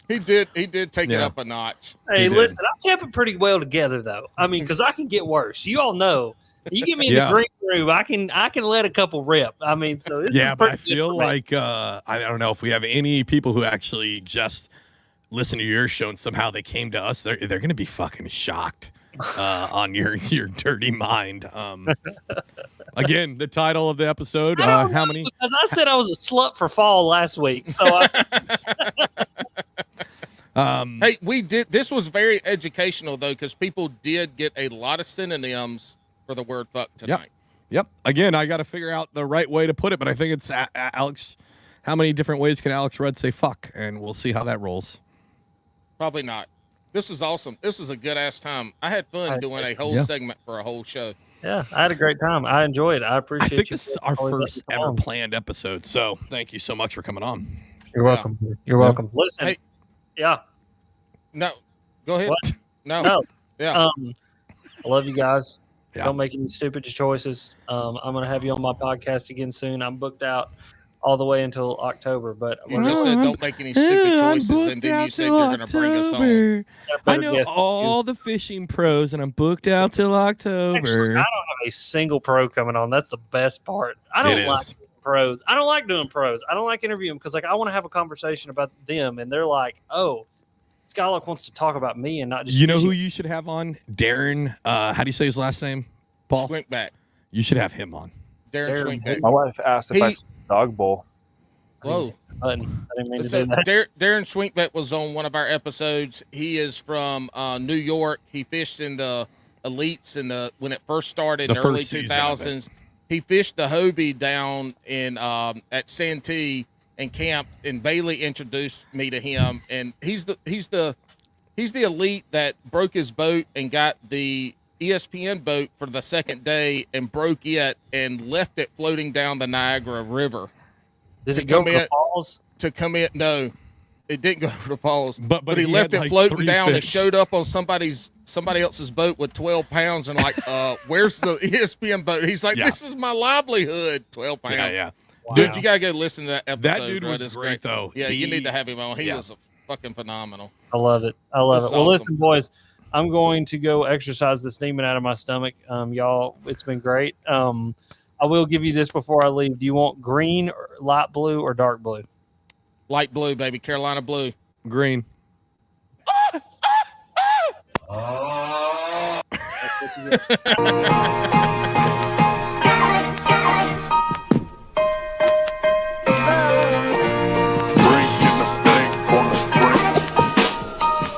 he did take it up a notch. Hey, listen, I kept it pretty well together though. I mean, because I can get worse. You all know. You get me in the green room, I can let a couple rip. I mean, so this is but I feel like I don't know if we have any people who actually just listen to your show and somehow they came to us. They're going to be fucking shocked on your dirty mind. Again, the title of the episode. How many? Because I said I was a slut for fall last week, so. Hey, we did. This was very educational though, because people did get a lot of synonyms for the word fuck tonight. Yep. Again, I got to figure out the right way to put it, but I think it's Alex. How many different ways can Alex Rudd say fuck? And we'll see how that rolls. Probably not. This was awesome. This was a good ass time. I had fun doing a whole segment for a whole show. Yeah, I had a great time. I enjoyed it. I appreciate. I think this is our first ever planned episode. So thank you so much for coming on. You're welcome. You're welcome. Listen. Hey, yeah. No. Go ahead. What? No. Yeah. I love you guys. Yeah. Don't make any stupid choices. I'm going to have you on my podcast again soon. I'm booked out all the way until October. But you just said don't make any stupid choices, and then you said you're going to bring us on. I know all the fishing pros, and I'm booked out till October. Actually, I don't have a single pro coming on. That's the best part. I don't like doing pros. I don't like doing pros. I don't like interviewing because I want to have a conversation about them, and they're like, oh, Skylark wants to talk about me and not just. You know who you should have on? Darren. How do you say his last name? Paul. Schwinkback. You should have him on. Darren Schwinkback. My wife asked if I've seen the dog bowl. Whoa. I didn't mean to do that. Darren Schwinkback was on one of our episodes. He is from New York. He fished in the elites when it first started in the early 2000s. He fished the Hobie down in at Santee and camped, and Bailey introduced me to him. And he's the elite that broke his boat and got the ESPN boat for the second day and broke it and left it floating down the Niagara River. Did it go to the falls? To come in, no, it didn't go to the falls. But he left it like floating down fish. and showed up on somebody else's boat with 12 pounds and like, where's the ESPN boat? He's like, this is my livelihood. 12 pounds. Yeah. Wow. Dude, you gotta go listen to that episode. That dude was great though. Yeah, you need to have him on. He was fucking phenomenal. I love it. Well, awesome. listen, boys. I'm going to go exercise this demon out of my stomach. Y'all, it's been great. I will give you this before I leave. Do you want green, or light blue, or dark blue? Light blue, baby. Carolina blue. Green. That's what you get.